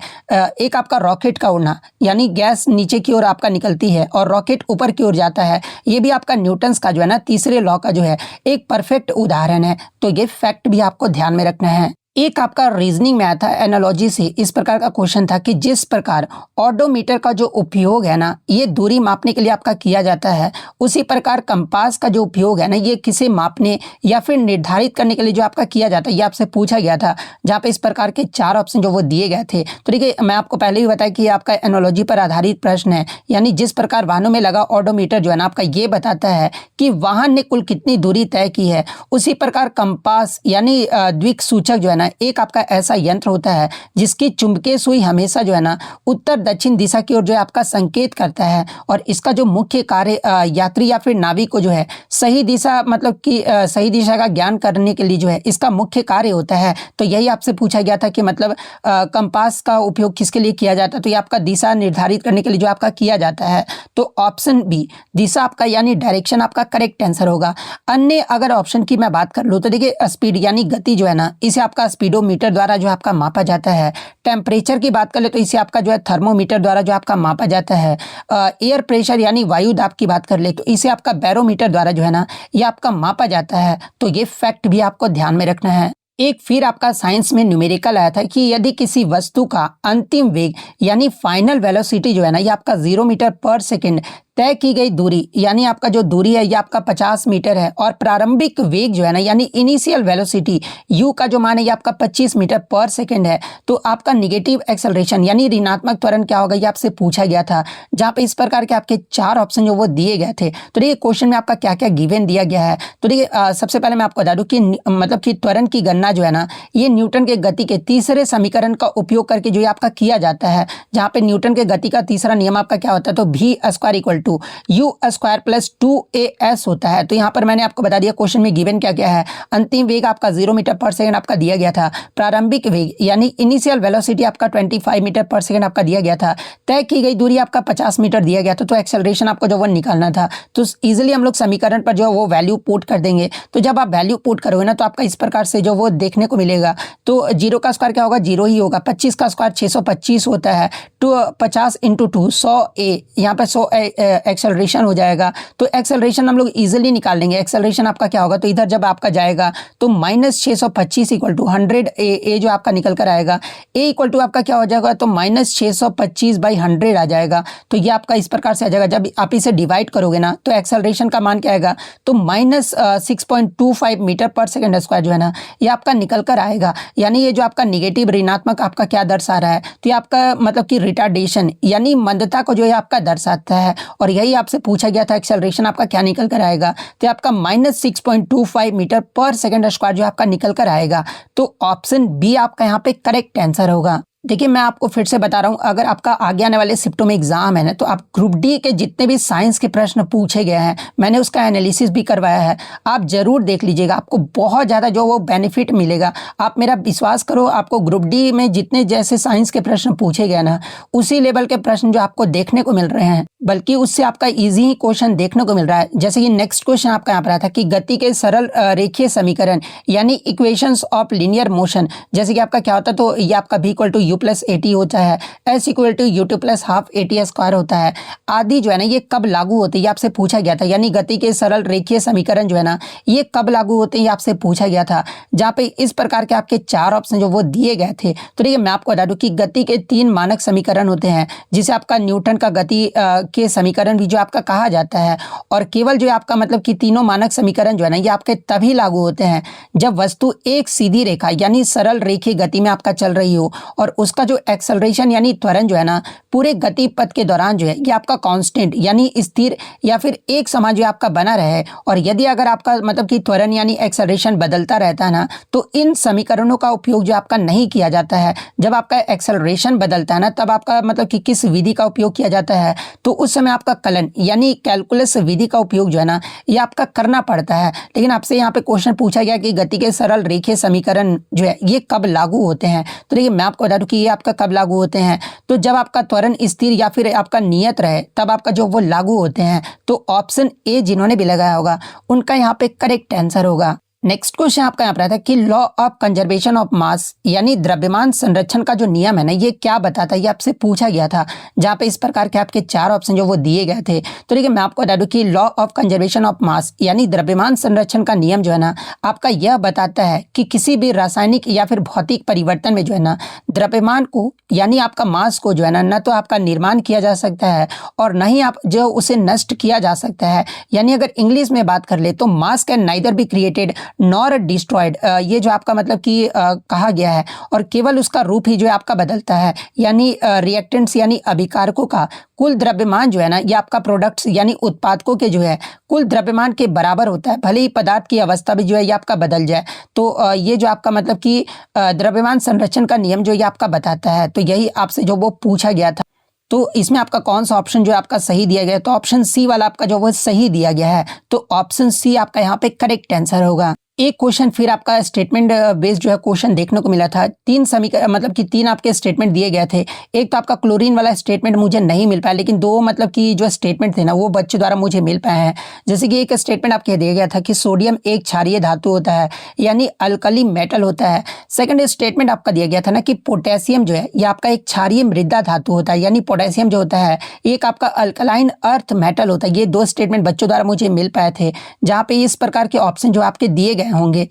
एक आपका रॉकेट का उड़ना, यानी गैस नीचे की ओर आपका निकलती है और रॉकेट ऊपर की ओर जाता है। ये भी आपका न्यूटन्स का जो है ना तीसरे लॉ का जो है एक परफेक्ट उदाहरण है। तो ये फैक्ट भी आपको ध्यान में रखना है। एक आपका रीजनिंग में आया था एनालॉजी से, इस प्रकार का क्वेश्चन था कि जिस प्रकार ऑडोमीटर का जो उपयोग है ना ये दूरी मापने के लिए आपका किया जाता है, उसी प्रकार कंपास का जो उपयोग है ना ये किसे मापने या फिर निर्धारित करने के लिए जो आपका किया जाता है, ये आपसे पूछा गया था। जहाँ पे इस प्रकार के 4 ऑप्शन जो वो दिए गए थे। तो देखिए मैं आपको पहले ही बताया कि ये आपका एनालॉजी पर आधारित प्रश्न है, यानी जिस प्रकार वाहनों में लगा ऑडोमीटर जो है ना आपका ये बताता है कि वाहन ने कुल कितनी दूरी तय की है। उसी प्रकार कंपास यानी द्विक सूचक जो है ना एक आपका ऐसा यंत्र होता है जिसकी चुंबकीय सुई हमेशा जो है ना उत्तर दक्षिण दिशा की ओर जो है आपका संकेत करता है, और इसका जो मुख्य कार्य यात्री या फिर नाविक को जो है सही दिशा मतलब कि सही दिशा का ज्ञान करने के लिए जो है इसका मुख्य कार्य होता है। तो यही आपसे पूछा गया था कि मतलब कंपास का उपयोग किसके लिए किया जाता है, तो ये आपका दिशा निर्धारित करने के लिए जो आपका किया जाता है। तो ऑप्शन बी दिशा आपका यानी डायरेक्शन आपका करेक्ट आंसर होगा। अन्य अगर ऑप्शन की मैं बात कर लूँ तो देखिए स्पीड यानी गति जो है ना इसे आपका स्पीडोमीटर द्वारा जो आपका मापा जाता है। टेम्परेचर की बात कर ले तो इसे आपका जो है थर्मोमीटर द्वारा जो आपका मापा जाता है। एयर प्रेशर यानी वायु दाब की बात कर ले तो इसे आपका बैरोमीटर द्वारा जो है ना ये आपका मापा जाता है। तो ये फैक्ट भी आपको ध्यान में रखना है। एक फिर आपका साइंस में न्यूमेरिकल आया था कि यदि किसी वस्तु का अंतिम वेग यानी फाइनल वेलोसिटी जो है ना ये आपका 0 मीटर पर सेकेंड तय की गई दूरी यानी आपका जो दूरी है ये आपका 50 मीटर है, और प्रारंभिक वेग जो है ना यानी इनिशियल वेलोसिटी u का जो मान है ये आपका 25 मीटर पर सेकेंड है, तो आपका निगेटिव एक्सेलरेशन यानी ऋणात्मक त्वरण क्या होगा ये आपसे पूछा गया था। जहाँ पे इस प्रकार के आपके 4 ऑप्शन जो वो दिए गए थे। तो देखिए क्वेश्चन में आपका क्या क्या गिवन दिया गया है। तो देखिए सबसे पहले मैं आपको बता दूं कि मतलब कि त्वरण की गणना जो है ना ये न्यूटन के गति के तीसरे समीकरण का उपयोग करके जो आपका किया जाता है। जहाँ पे न्यूटन के गति का तीसरा नियम आपका क्या होता है, तो v square equal to u square plus 2as होता है। तो यहाँ पर मैंने आपको बता दिया क्वेश्चन में गिवन क्या क्या है। अंतिम वेग आपका 0 मीटर पर सेकंड आपका दिया गया था। प्रारंभिक वेग यानी इनिशियल वेलोसिटी आपका 25 मीटर पर सेकंड आपका दिया गया था। तय की गई दूरी आपका 50 मीटर दिया गया था। तो एक्सेलरेशन आपको जो वो निकालना था, तो इजिली हम लोग समीकरण पर जो वो वैल्यू पुट कर देंगे। तो जब आप वैल्यू पुट करोगे ना तो आपका इस प्रकार से जो वो देखने को मिलेगा। तो 0 का स्क्वायर क्या होगा, 0 ही होगा। 25 का स्क्वायर 625 होता है। तो 50 इंटू 2 100a, यहाँ पर 100 एक्सेलरेशन हो जाएगा। तो एक्सेलरेशन हम लोग इजीली निकाल लेंगे। एक्सेलरेशन आपका क्या होगा, तो इधर जब आपका जाएगा तो -625 इक्वल टू 100 जो आपका निकल कर आएगा। a इक्वल टू आपका क्या हो जाएगा, तो -625/100 आ जाएगा। तो ये आपका इस प्रकार से आ जाएगा। जब आप इसे डिवाइड करोगे ना तो एक्सेलरेशन का मान क्या आएगा, तो -6.25 मीटर पर सेकेंड स्क्वायर जो है ना ये आपका निकल कर आएगा। यानी ये जो आपका निगेटिव ऋणात्मक आपका क्या दर्शा रहा है, तो ये आपका मतलब कि रिटार्डेशन यानी मंदता को जो है आपका दर्शाता है। और यही आपसे पूछा गया था एक्सेलरेशन आपका क्या निकल कर आएगा, तो आपका -6.25 मीटर पर सेकेंड स्क्वायर जो आपका निकल कर आएगा। तो ऑप्शन बी आपका यहाँ पे करेक्ट आंसर होगा। देखिए मैं आपको फिर से बता रहा हूँ, अगर आपका आगे आने वाले शिफ्टों में एग्जाम है ना तो आप ग्रुप डी के जितने भी साइंस के प्रश्न पूछे गए हैं मैंने उसका एनालिसिस भी करवाया है, आप जरूर देख लीजिएगा। आपको बहुत ज़्यादा जो वो बेनिफिट मिलेगा। आप मेरा विश्वास करो, आपको ग्रुप डी में जितने जैसे साइंस के प्रश्न पूछे गए ना उसी लेवल के प्रश्न जो आपको देखने को मिल रहे हैं, बल्कि उससे आपका ईजी ही क्वेश्चन देखने को मिल रहा है। जैसे कि नेक्स्ट क्वेश्चन आपका यहाँ पर आया था कि गति के सरल रेखीय समीकरण यानी इक्वेशंस ऑफ लीनियर मोशन, जैसे कि आपका क्या होता है, तो ये आपका v equal to u plus a t होता है, s equal to u t plus half a t square होता है आदि जो है ना ये कब लागू होते हैं, ये आपसे पूछा गया था। यानी गति के सरल रेखीय समीकरण जो है ना ये कब लागू होते हैं ये आपसे पूछा गया था। जहाँ पे इस प्रकार के आपके 4 ऑप्शन जो वो दिए गए थे। तो देखिए मैं आपको बता दूं कि गति के 3 मानक समीकरण होते हैं, जिसे आपका न्यूटन का गति के समीकरण भी जो आपका कहा जाता है। और केवल जो आपका मतलब कि तीनों मानक समीकरण जो है ना ये आपके तभी लागू होते हैं जब वस्तु एक सीधी रेखा यानी सरल रेखीय गति में आपका चल रही हो, और उसका जो एक्सेलरेशन यानी त्वरण जो है ना पूरे गति पथ के दौरान जो है ये आपका कांस्टेंट यानी स्थिर या फिर एक समान जो आपका बना रहे। और यदि अगर आपका मतलब कि त्वरण यानी एक्सेलरेशन बदलता रहता है ना तो इन समीकरणों का उपयोग जो आपका नहीं किया जाता है। जब आपका एक्सेलरेशन बदलता है ना तब आपका मतलब कि किस विधि का उपयोग किया जाता है, तो उस समय आपका कलन यानी कैलकुलस विधि का उपयोग जो है ना ये आपका करना पड़ता है। लेकिन आपसे यहाँ पे क्वेश्चन पूछा गया कि गति के सरल रेखीय समीकरण जो है ये कब लागू होते हैं। तो देखिए मैं आपको बता दूं कि ये आपका कब लागू होते हैं, तो जब आपका त्वरण स्थिर या फिर आपका नियत रहे तब आपका जो वो लागू होते हैं। तो ऑप्शन ए जिन्होंने भी लगाया होगा उनका यहाँ पे करेक्ट आंसर होगा। नेक्स्ट क्वेश्चन आपका यहाँ पर आता है कि law of conservation of mass यानी द्रव्यमान संरक्षण का जो नियम है ना, ये क्या बताता है, ये आपसे पूछा गया था, जहाँ पे इस प्रकार के आपके 4 ऑप्शन जो वो दिए गए थे। तो देखिए मैं आपको बता दूं कि law of conservation of mass यानी द्रव्यमान संरक्षण का नियम जो है ना, आपका यह बताता है कि किसी भी रासायनिक या फिर भौतिक परिवर्तन में जो है ना, द्रव्यमान को यानी आपका मास को जो है ना, न तो आपका निर्माण किया जा सकता है और न ही आप जो उसे नष्ट किया जा सकता है। यानी अगर इंग्लिश में बात कर ले तो मास can neither be created nor destroyed, ये जो आपका मतलब कि कहा गया है, और केवल उसका रूप ही जो है आपका बदलता है। यानी रिएक्टेंट्स यानी अभिकारकों का कुल द्रव्यमान जो है ना, ये आपका प्रोडक्ट्स यानी उत्पादकों के जो है कुल द्रव्यमान के बराबर होता है, भले ही पदार्थ की अवस्था भी जो है ये आपका बदल जाए। तो ये जो आपका मतलब कि द्रव्यमान संरक्षण का नियम जो ये आपका बताता है, तो यही आपसे जो वो पूछा गया था। तो इसमें आपका कौन सा ऑप्शन जो है आपका सही दिया गया है, तो ऑप्शन सी वाला आपका जो वो सही दिया गया है। तो ऑप्शन सी आपका यहाँ पे करेक्ट आंसर होगा। एक क्वेश्चन फिर आपका स्टेटमेंट बेस्ड जो है क्वेश्चन देखने को मिला था। 3 समीकरण मतलब कि 3 आपके स्टेटमेंट दिए गए थे। एक तो आपका क्लोरीन वाला स्टेटमेंट मुझे नहीं मिल पाया, लेकिन 2 मतलब कि जो स्टेटमेंट थे ना, वो बच्चों द्वारा मुझे मिल पाए हैं। जैसे कि एक स्टेटमेंट आपके दिया गया था कि सोडियम एक क्षारीय धातु होता है, यानी अल्कली मेटल होता है। सेकंड स्टेटमेंट आपका दिया गया था ना कि पोटेशियम जो है ये आपका एक क्षारीय मृदा धातु होता है, यानी पोटेशियम जो होता है एक आपका अल्कलाइन अर्थ मेटल होता है। ये 2 स्टेटमेंट बच्चों द्वारा मुझे मिल पाए थे, जहाँ पे इस प्रकार के ऑप्शन जो आपके दिए गए होंगे।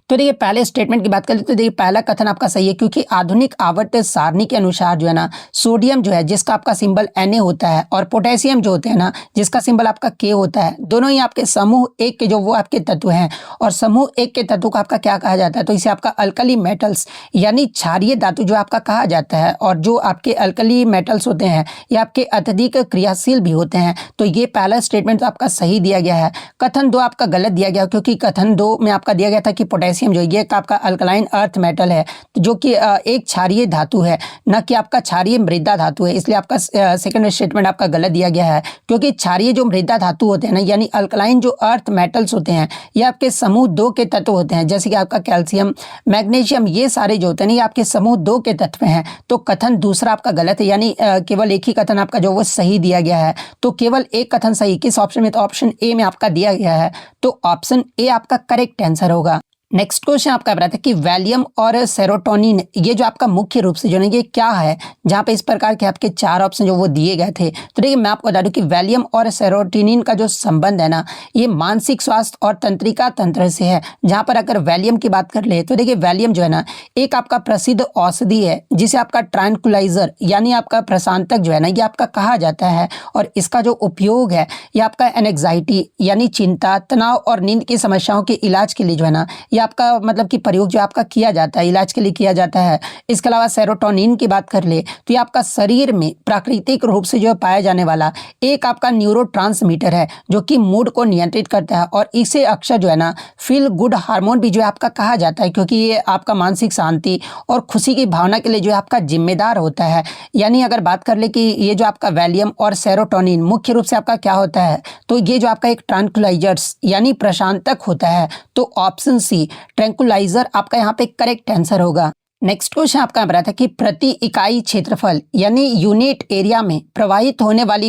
तो देखिए पहले स्टेटमेंट की बात करें तो देखिए पहला कथन आपका सही है, क्योंकि आधुनिक आवर्त सारणी के अनुसार जो है ना, सोडियम जो है जिसका आपका सिंबल Na होता है और पोटेशियम जो होते हैं ना जिसका सिंबल आपका K होता है, दोनों ही आपके समूह 1 के जो वो आपके तत्व हैं, और समूह 1 के तत्व को आपका क्या कहा जाता है, तो इसे आपका अल्कली मेटल्स यानी क्षारीय धातु जो आपका कहा जाता है। और जो आपके अल्कली मेटल्स होते हैं ये आपके अत्यधिक क्रियाशील भी होते हैं। तो ये पहला स्टेटमेंट तो आपका सही दिया गया है। कथन 2 आपका गलत दिया गया, क्योंकि कथन 2 में आपका दिया गया था कि पोटेशियम जो ये आपका अल्कलाइन अर्थ मेटल है, जो कि एक क्षारीय धातु है, न कि आपका क्षारीय मृदा धातु है। इसलिए आपका सेकंड स्टेटमेंट आपका गलत दिया गया है, क्योंकि क्षारीय जो मृदा धातु होते हैं ना, यानी अल्कलाइन जो अर्थ मेटल्स होते हैं ये आपके समूह 2 के तत्व होते हैं। जैसे कि आपका कैल्शियम, मैग्नीशियम, ये सारे जो होते हैं ये आपके समूह 2 के तत्व हैं। तो कथन दूसरा आपका गलत है, यानी केवल एक ही कथन आपका जो वो सही दिया गया है। तो केवल एक कथन सही किस ऑप्शन में, तो ऑप्शन ए में आपका दिया गया है। तो ऑप्शन ए आपका करेक्ट आंसर होगा। नेक्स्ट क्वेश्चन आपका बताता है कि वैलियम और सेरोटोनिन ये जो आपका मुख्य रूप से जो है ये क्या है, जहाँ पे इस प्रकार के आपके 4 ऑप्शन जो वो दिए गए थे। तो देखिए मैं आपको बता दूं कि वैलियम और सेरोटोनिन का जो संबंध है ना, ये मानसिक स्वास्थ्य और तंत्रिका तंत्र से है। जहाँ पर अगर वैलियम की बात कर ले तो देखिए वैलियम जो है ना एक आपका प्रसिद्ध औषधि है, जिसे आपका ट्रैंक्विलाइजर यानी आपका प्रशांतक जो है ना ये आपका कहा जाता है। और इसका जो उपयोग है ये आपका एनेक्साइटी यानी चिंता, तनाव और नींद की समस्याओं के इलाज के लिए जो है ना आपका मतलब कि प्रयोग जो आपका किया जाता है, इलाज के लिए किया जाता है। इसके अलावा सेरोटोनिन की बात कर ले तो ये आपका शरीर में प्राकृतिक रूप से जो पाया जाने वाला एक आपका न्यूरोट्रांसमीटर है, जो कि मूड को नियंत्रित करता है। और इसे अक्सर जो है ना फील गुड हार्मोन भी जो है आपका कहा जाता है, क्योंकि ये आपका मानसिक शांति और खुशी की भावना के लिए जो है आपका जिम्मेदार होता है। यानी अगर बात कर ले कि ये जो आपका वैलियम और सेरोटोनिन मुख्य रूप से आपका क्या होता है, तो ये जो आपका एक ट्रैंक्विलाइजर्स यानी प्रशांतक होता है। तो ऑप्शन सी ट्रैंक्विलाइजर आपका यहाँ पे करेक्ट आंसर होगा। नेक्स्ट क्वेश्चन आपका बताया था कि प्रति इकाई क्षेत्रफल यानी यूनिट एरिया में प्रवाहित होने वाली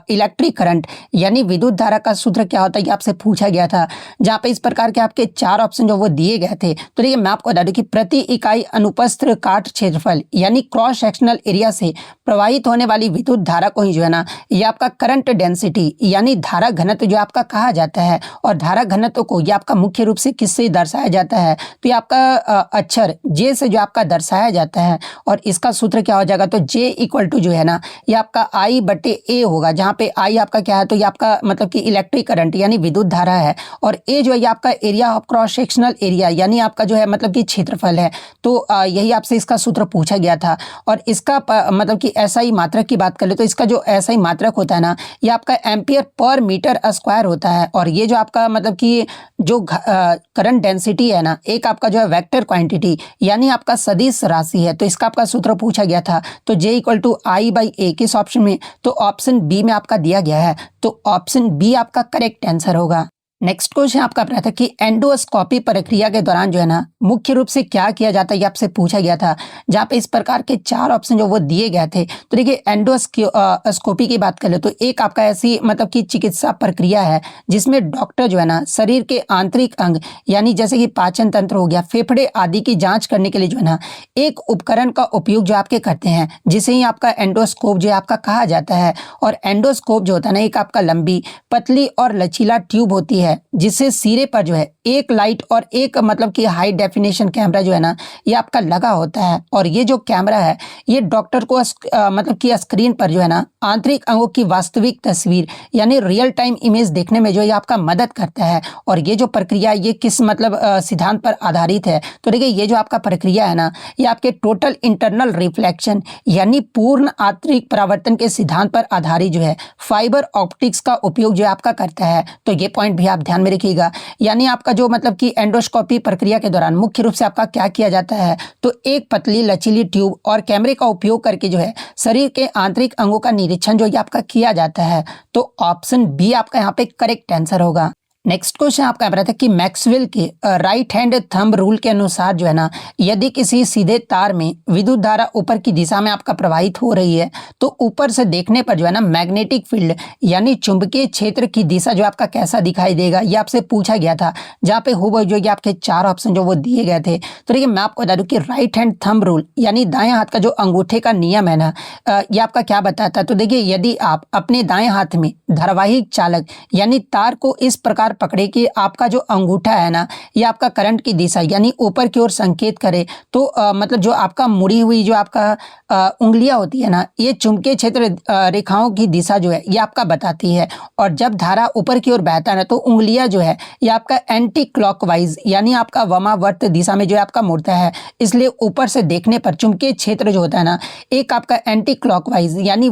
इलेक्ट्रिक करंट यानी विद्युत धारा का सूत्र क्या होता है, ये आपसे पूछा गया था। जहाँ पे इस प्रकार के आपके 4 ऑप्शन जो वो दिए गए थे। तो देखिए मैं आपको बता दूं कि प्रति इकाई अनुप्रस्थ काट क्षेत्रफल यानी क्रॉस सेक्शनल एरिया से प्रवाहित होने वाली विद्युत धारा को ही जो है ना ये आपका करंट डेंसिटी यानी धारा घनत्व जो आपका कहा जाता है। और धारा घनत्व को ये आपका मुख्य रूप से किससे दर्शाया जाता है, तो ये आपका अक्षर जे से जो आपका दर्शाया जाता है। और इसका सूत्र क्या हो जाएगा, तो J इक्वल टू जो है ना ये आपका I/A होगा, जहाँ पे I आपका क्या है, तो ये आपका मतलब कि इलेक्ट्रिक करंट यानी विद्युत धारा है, और A जो है ये आपका area of cross sectional area यानी आपका जो है मतलब कि क्षेत्रफल है। तो यही आपसे इसका सूत्र पूछा गया था। और इसका मतलब कि SI मात्रक की बात कर ले तो इसका जो SI मात्रक होता है ना ये आपका एम्पियर पर मीटर स्क्वायर होता है। और ये जो आपका मतलब कि जो करंट डेंसिटी है ना एक आपका जो है वेक्टर क्वांटिटी यानी आपका सदिश राशि है। तो इसका आपका सूत्र पूछा गया था। तो J इक्वल टू I/A किस ऑप्शन में, तो ऑप्शन बी में आपका दिया गया है। तो ऑप्शन बी आपका करेक्ट आंसर होगा। नेक्स्ट क्वेश्चन आपका अपना था कि एंडोस्कोपी प्रक्रिया के दौरान जो है ना मुख्य रूप से क्या किया जाता है, ये आपसे पूछा गया था। जहाँ पे इस प्रकार के 4 ऑप्शन जो वो दिए गए थे। तो देखिए एंडोस्कोपी की बात करें तो एक आपका ऐसी मतलब कि चिकित्सा प्रक्रिया है जिसमें डॉक्टर जो है ना शरीर के आंतरिक अंग यानी जैसे कि पाचन तंत्र हो गया, फेफड़े आदि की जांच करने के लिए जो है ना एक उपकरण का उपयोग जो आपके करते हैं, जिसे ही आपका एंडोस्कोप जो है आपका कहा जाता है। और एंडोस्कोप जो होता है ना एक आपका लंबी, पतली और लचीला ट्यूब होती है जिससे सिरे पर जो है एक लाइट और एक मतलब कि हाई डेफिनेशन कैमरा जो है ना ये आपका लगा होता है। और ये जो कैमरा है ये डॉक्टर को मतलब कि स्क्रीन पर जो है ना आंतरिक अंगों की वास्तविक तस्वीर यानी रियल टाइम इमेज देखने में जो ये आपका मदद करता है। और ये जो प्रक्रिया ये किस मतलब सिद्धांत पर आधारित है, तो देखिए ये जो आपका प्रक्रिया है ना ये आपके टोटल इंटरनल रिफ्लेक्शन यानी पूर्ण आंतरिक परावर्तन के सिद्धांत पर आधारित जो है फाइबर ऑप्टिक्स का उपयोग जो आपका करता है। तो ये पॉइंट भी आप ध्यान में रखिएगा। यानी आपका जो मतलब कि एंडोस्कोपी प्रक्रिया के दौरान मुख्य रूप से आपका क्या किया जाता है, तो एक पतली लचीली ट्यूब और कैमरे का उपयोग करके जो है शरीर के आंतरिक अंगों का निरीक्षण जो ये आपका किया जाता है। तो ऑप्शन बी आपका यहाँ पे करेक्ट आंसर होगा। नेक्स्ट क्वेश्चन आपका रहा था कि मैक्सवेल के राइट हैंड थंब रूल के अनुसार जो है ना यदि किसी सीधे तार में विद्युत धारा ऊपर की दिशा में आपका प्रवाहित हो रही है तो ऊपर से देखने पर जो है ना मैग्नेटिक फील्ड यानी चुंबकीय क्षेत्र की दिशा जो आपका कैसा दिखाई देगा, ये आपसे पूछा गया था। जहाँ पे हो जो आपके 4 ऑप्शन जो वो दिए गए थे। तो देखिए मैं आपको बता दूं कि राइट हैंड थंब रूल यानी दाएं हाथ का जो अंगूठे का नियम है ना ये आपका क्या बताता है। तो देखिए यदि आप अपने दाएं हाथ में धारावाहिक चालक यानी तार को इस प्रकार पकड़े कि आपका जो अंगूठा है ना ये आपका करंट की दिशा यानी ऊपर की ओर संकेत करे, तो मतलब जो आपका मुड़ी हुई जो आपका उंगलियां होती है ना ये चुंबकीय क्षेत्र रेखाओं की दिशा जो है ये आपका बताती है। और जब धारा ऊपर की ओर बहता है ना तो उंगलियां जो है ये आपका एंटी क्लॉकवाइज यानी आपका वामावर्त दिशा में जो है आपका मुड़ता है। इसलिए ऊपर से देखने पर चुंबकीय क्षेत्र जो होता है ना एक आपका एंटी क्लॉकवाइज यानी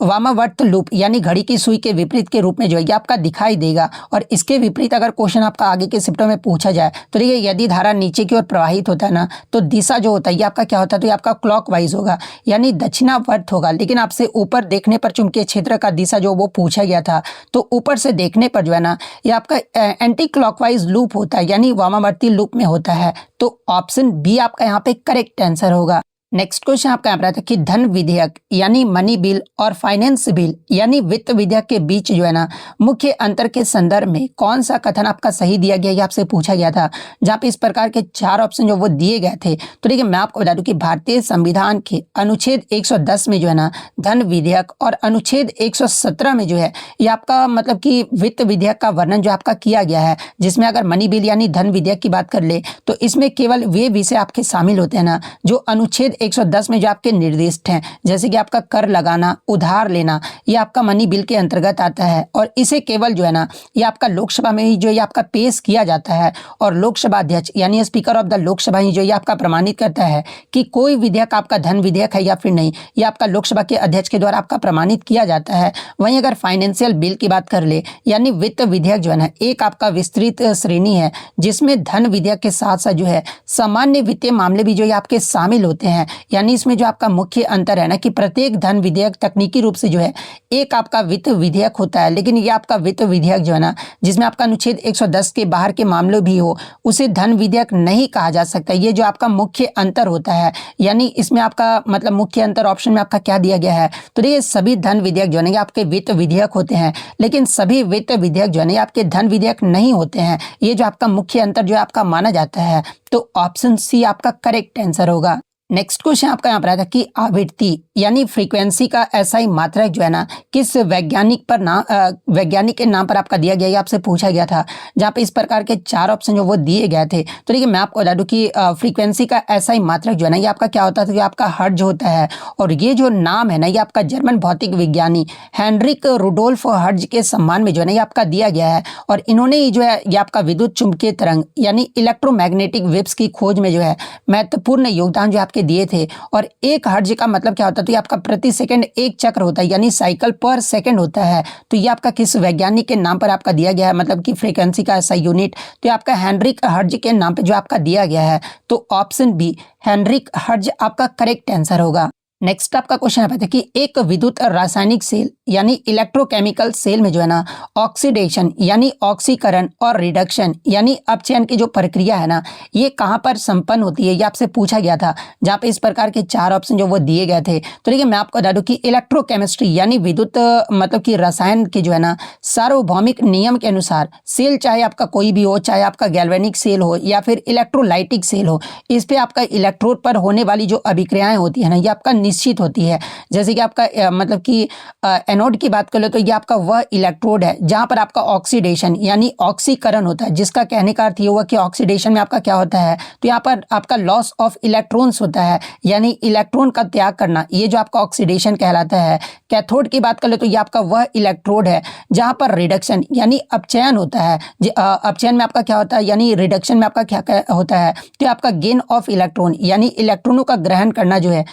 वामावर्त लूप यानी घड़ी की सुई के विपरीत के रूप में जो है ये आपका दिखाई देगा। और इसके विपरीत अगर क्वेश्चन आपका आगे के शिफ्टों में पूछा जाए तो देखिए यदि धारा नीचे की ओर प्रवाहित होता है ना तो दिशा जो होता है ये आपका क्या होता है, तो ये आपका क्लॉकवाइज होगा यानी दक्षिणावर्त होगा। लेकिन आपसे ऊपर देखने पर चुंबकीय क्षेत्र का दिशा जो वो पूछा गया था, तो ऊपर से देखने पर जो है ना ये आपका एंटी क्लॉकवाइज लूप होता है यानी वामावर्ती लूप में होता है। तो ऑप्शन बी आपका यहाँ पे करेक्ट आंसर होगा। नेक्स्ट क्वेश्चन आपका यहाँ पर था कि धन विधेयक यानी मनी बिल और फाइनेंस बिल यानी वित्त विधेयक के बीच जो है ना मुख्य अंतर के संदर्भ में कौन सा कथन आपका सही दिया गया, ये आपसे पूछा गया था। जहाँ पे इस प्रकार के 4 ऑप्शन जो वो दिए गए थे। तो देखिए मैं आपको बता दूं कि भारतीय संविधान के अनुच्छेद 110 में जो है ना धन विधेयक और अनुच्छेद 117 में जो है ये आपका मतलब कि वित्त विधेयक का वर्णन जो आपका किया गया है। जिसमें अगर मनी बिल यानी धन विधेयक की बात कर ले तो इसमें केवल वे विषय आपके शामिल होते हैं ना जो अनुच्छेद 110 में जो आपके निर्दिष्ट हैं, जैसे कि आपका कर लगाना, उधार लेना, ये आपका मनी बिल के अंतर्गत आता है। और इसे केवल जो है ना ये आपका लोकसभा में ही जो ये आपका पेश किया जाता है और लोकसभा अध्यक्ष यानी स्पीकर ऑफ द लोकसभा ही जो ये आपका प्रमाणित करता है कि कोई विधेयक आपका धन विधेयक है या फिर नहीं। ये आपका लोकसभा के अध्यक्ष के द्वारा आपका प्रमाणित किया जाता है। वहीं अगर फाइनेंशियल बिल की बात कर ले यानी वित्त विधेयक जो है ना एक आपका विस्तृत श्रेणी है जिसमें धन विधेयक के साथ साथ जो है सामान्य वित्तीय मामले भी जो ये आपके शामिल होते हैं। यानी इसमें जो आपका मुख्य अंतर है ना कि प्रत्येक धन विधेयक तकनीकी रूप से जो है एक आपका वित्त विधेयक होता है, लेकिन ये आपका वित्त विधेयक जो है ना जिसमें आपका अनुच्छेद 110 के बाहर के मामले भी हो उसे धन विधेयक नहीं कहा जा सकता। ये जो आपका मुख्य अंतर होता है। यानी इसमें आपका मतलब मुख्य अंतर ऑप्शन में आपका क्या दिया गया है, तो ये सभी धन विधेयक जो है ना आपके वित्त विधेयक होते हैं, लेकिन सभी वित्त विधेयक जो है ना आपके धन विधेयक नहीं होते हैं। ये जो आपका मुख्य अंतर जो है आपका माना जाता है। तो ऑप्शन सी आपका करेक्ट आंसर होगा। नेक्स्ट क्वेश्चन आपका यहाँ पर आया था कि आवृत्ति यानी फ्रीक्वेंसी का SI मात्रक जो है ना किस वैज्ञानिक के नाम पर आपका दिया गया, ये आपसे पूछा गया था। जहाँ पे इस प्रकार के 4 ऑप्शन जो वो दिए गए थे। तो देखिए मैं आपको बता दूं कि फ्रीक्वेंसी का SI मात्रक जो है ना ये आपका क्या होता था, ये आपका हर्ट्ज होता है। और ये जो नाम है ना ये आपका जर्मन भौतिक विज्ञानी हेनरिक रुडोल्फ हर्ट्ज के सम्मान में जो है ना ये आपका दिया गया है। और इन्होंने ही जो है ये आपका विद्युत चुंबकीय तरंग यानी इलेक्ट्रोमैग्नेटिक वेव्स की खोज में जो है महत्वपूर्ण योगदान जो आपके दिए थे। और 1 हर्ट्ज का मतलब क्या होता है, तो ये आपका प्रति सेकंड 1 चक्र होता है यानी साइकिल पर सेकंड होता है। तो ये आपका किस वैज्ञानिक के नाम पर आपका दिया गया है, मतलब कि फ्रीक्वेंसी का SI यूनिट, तो ये आपका हेनरिक हर्ट्ज के नाम पे जो आपका दिया गया है। तो ऑप्शन बी हेनरिक हर्ट्ज आपका करेक्ट आंसर होगा। नेक्स्ट आपका क्वेश्चन आता है कि एक विद्युत रासायनिक सेल यानी इलेक्ट्रोकेमिकल सेल में जो है ना ऑक्सीडेशन यानी ऑक्सीकरण और रिडक्शन यानी अपचयन की जो प्रक्रिया है ना ये कहाँ पर संपन्न होती है, ये आपसे पूछा गया था। जहाँ पे इस प्रकार के चार ऑप्शन जो वो दिए गए थे। तो देखिए मैं आपको बता दूं कि इलेक्ट्रोकेमिस्ट्री यानी विद्युत मतलब कि रसायन की जो है ना सार्वभौमिक नियम के अनुसार सेल चाहे आपका कोई भी हो, चाहे आपका गैल्वेनिक सेल हो या फिर इलेक्ट्रोलाइटिक सेल हो, इस पे आपका इलेक्ट्रोड पर होने वाली जो अभिक्रियाएं होती है ना ये आपका निश्चित होती है। जैसे कि आपका मतलब कि एनोड की बात कर लो तो ये आपका वह इलेक्ट्रोड है जहां पर आपका ऑक्सीडेशन यानी ऑक्सीकरण होता है, जिसका कहने का अर्थ ये हुआ कि ऑक्सीडेशन में आपका क्या होता है, तो यहाँ पर आपका लॉस ऑफ इलेक्ट्रॉन्स होता है यानी इलेक्ट्रॉन का त्याग करना, ये जो आपका ऑक्सीडेशन कहलाता है। कैथोड की बात कर लो तो ये आपका वह इलेक्ट्रोड है जहां पर रिडक्शन यानी अपचयन होता है। अपचयन में आपका क्या होता है यानी रिडक्शन में आपका क्या होता है, तो आपका गेन ऑफ इलेक्ट्रॉन यानी इलेक्ट्रॉनों का ग्रहण करना जो है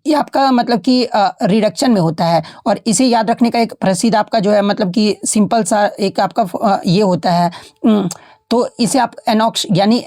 ये आपका मतलब कि रिडक्शन में होता है। और इसे याद रखने का एक प्रसिद्ध आपका जो है मतलब कि सिंपल सा एक आपका ये होता है। तो इसे आप एनॉक्स यानी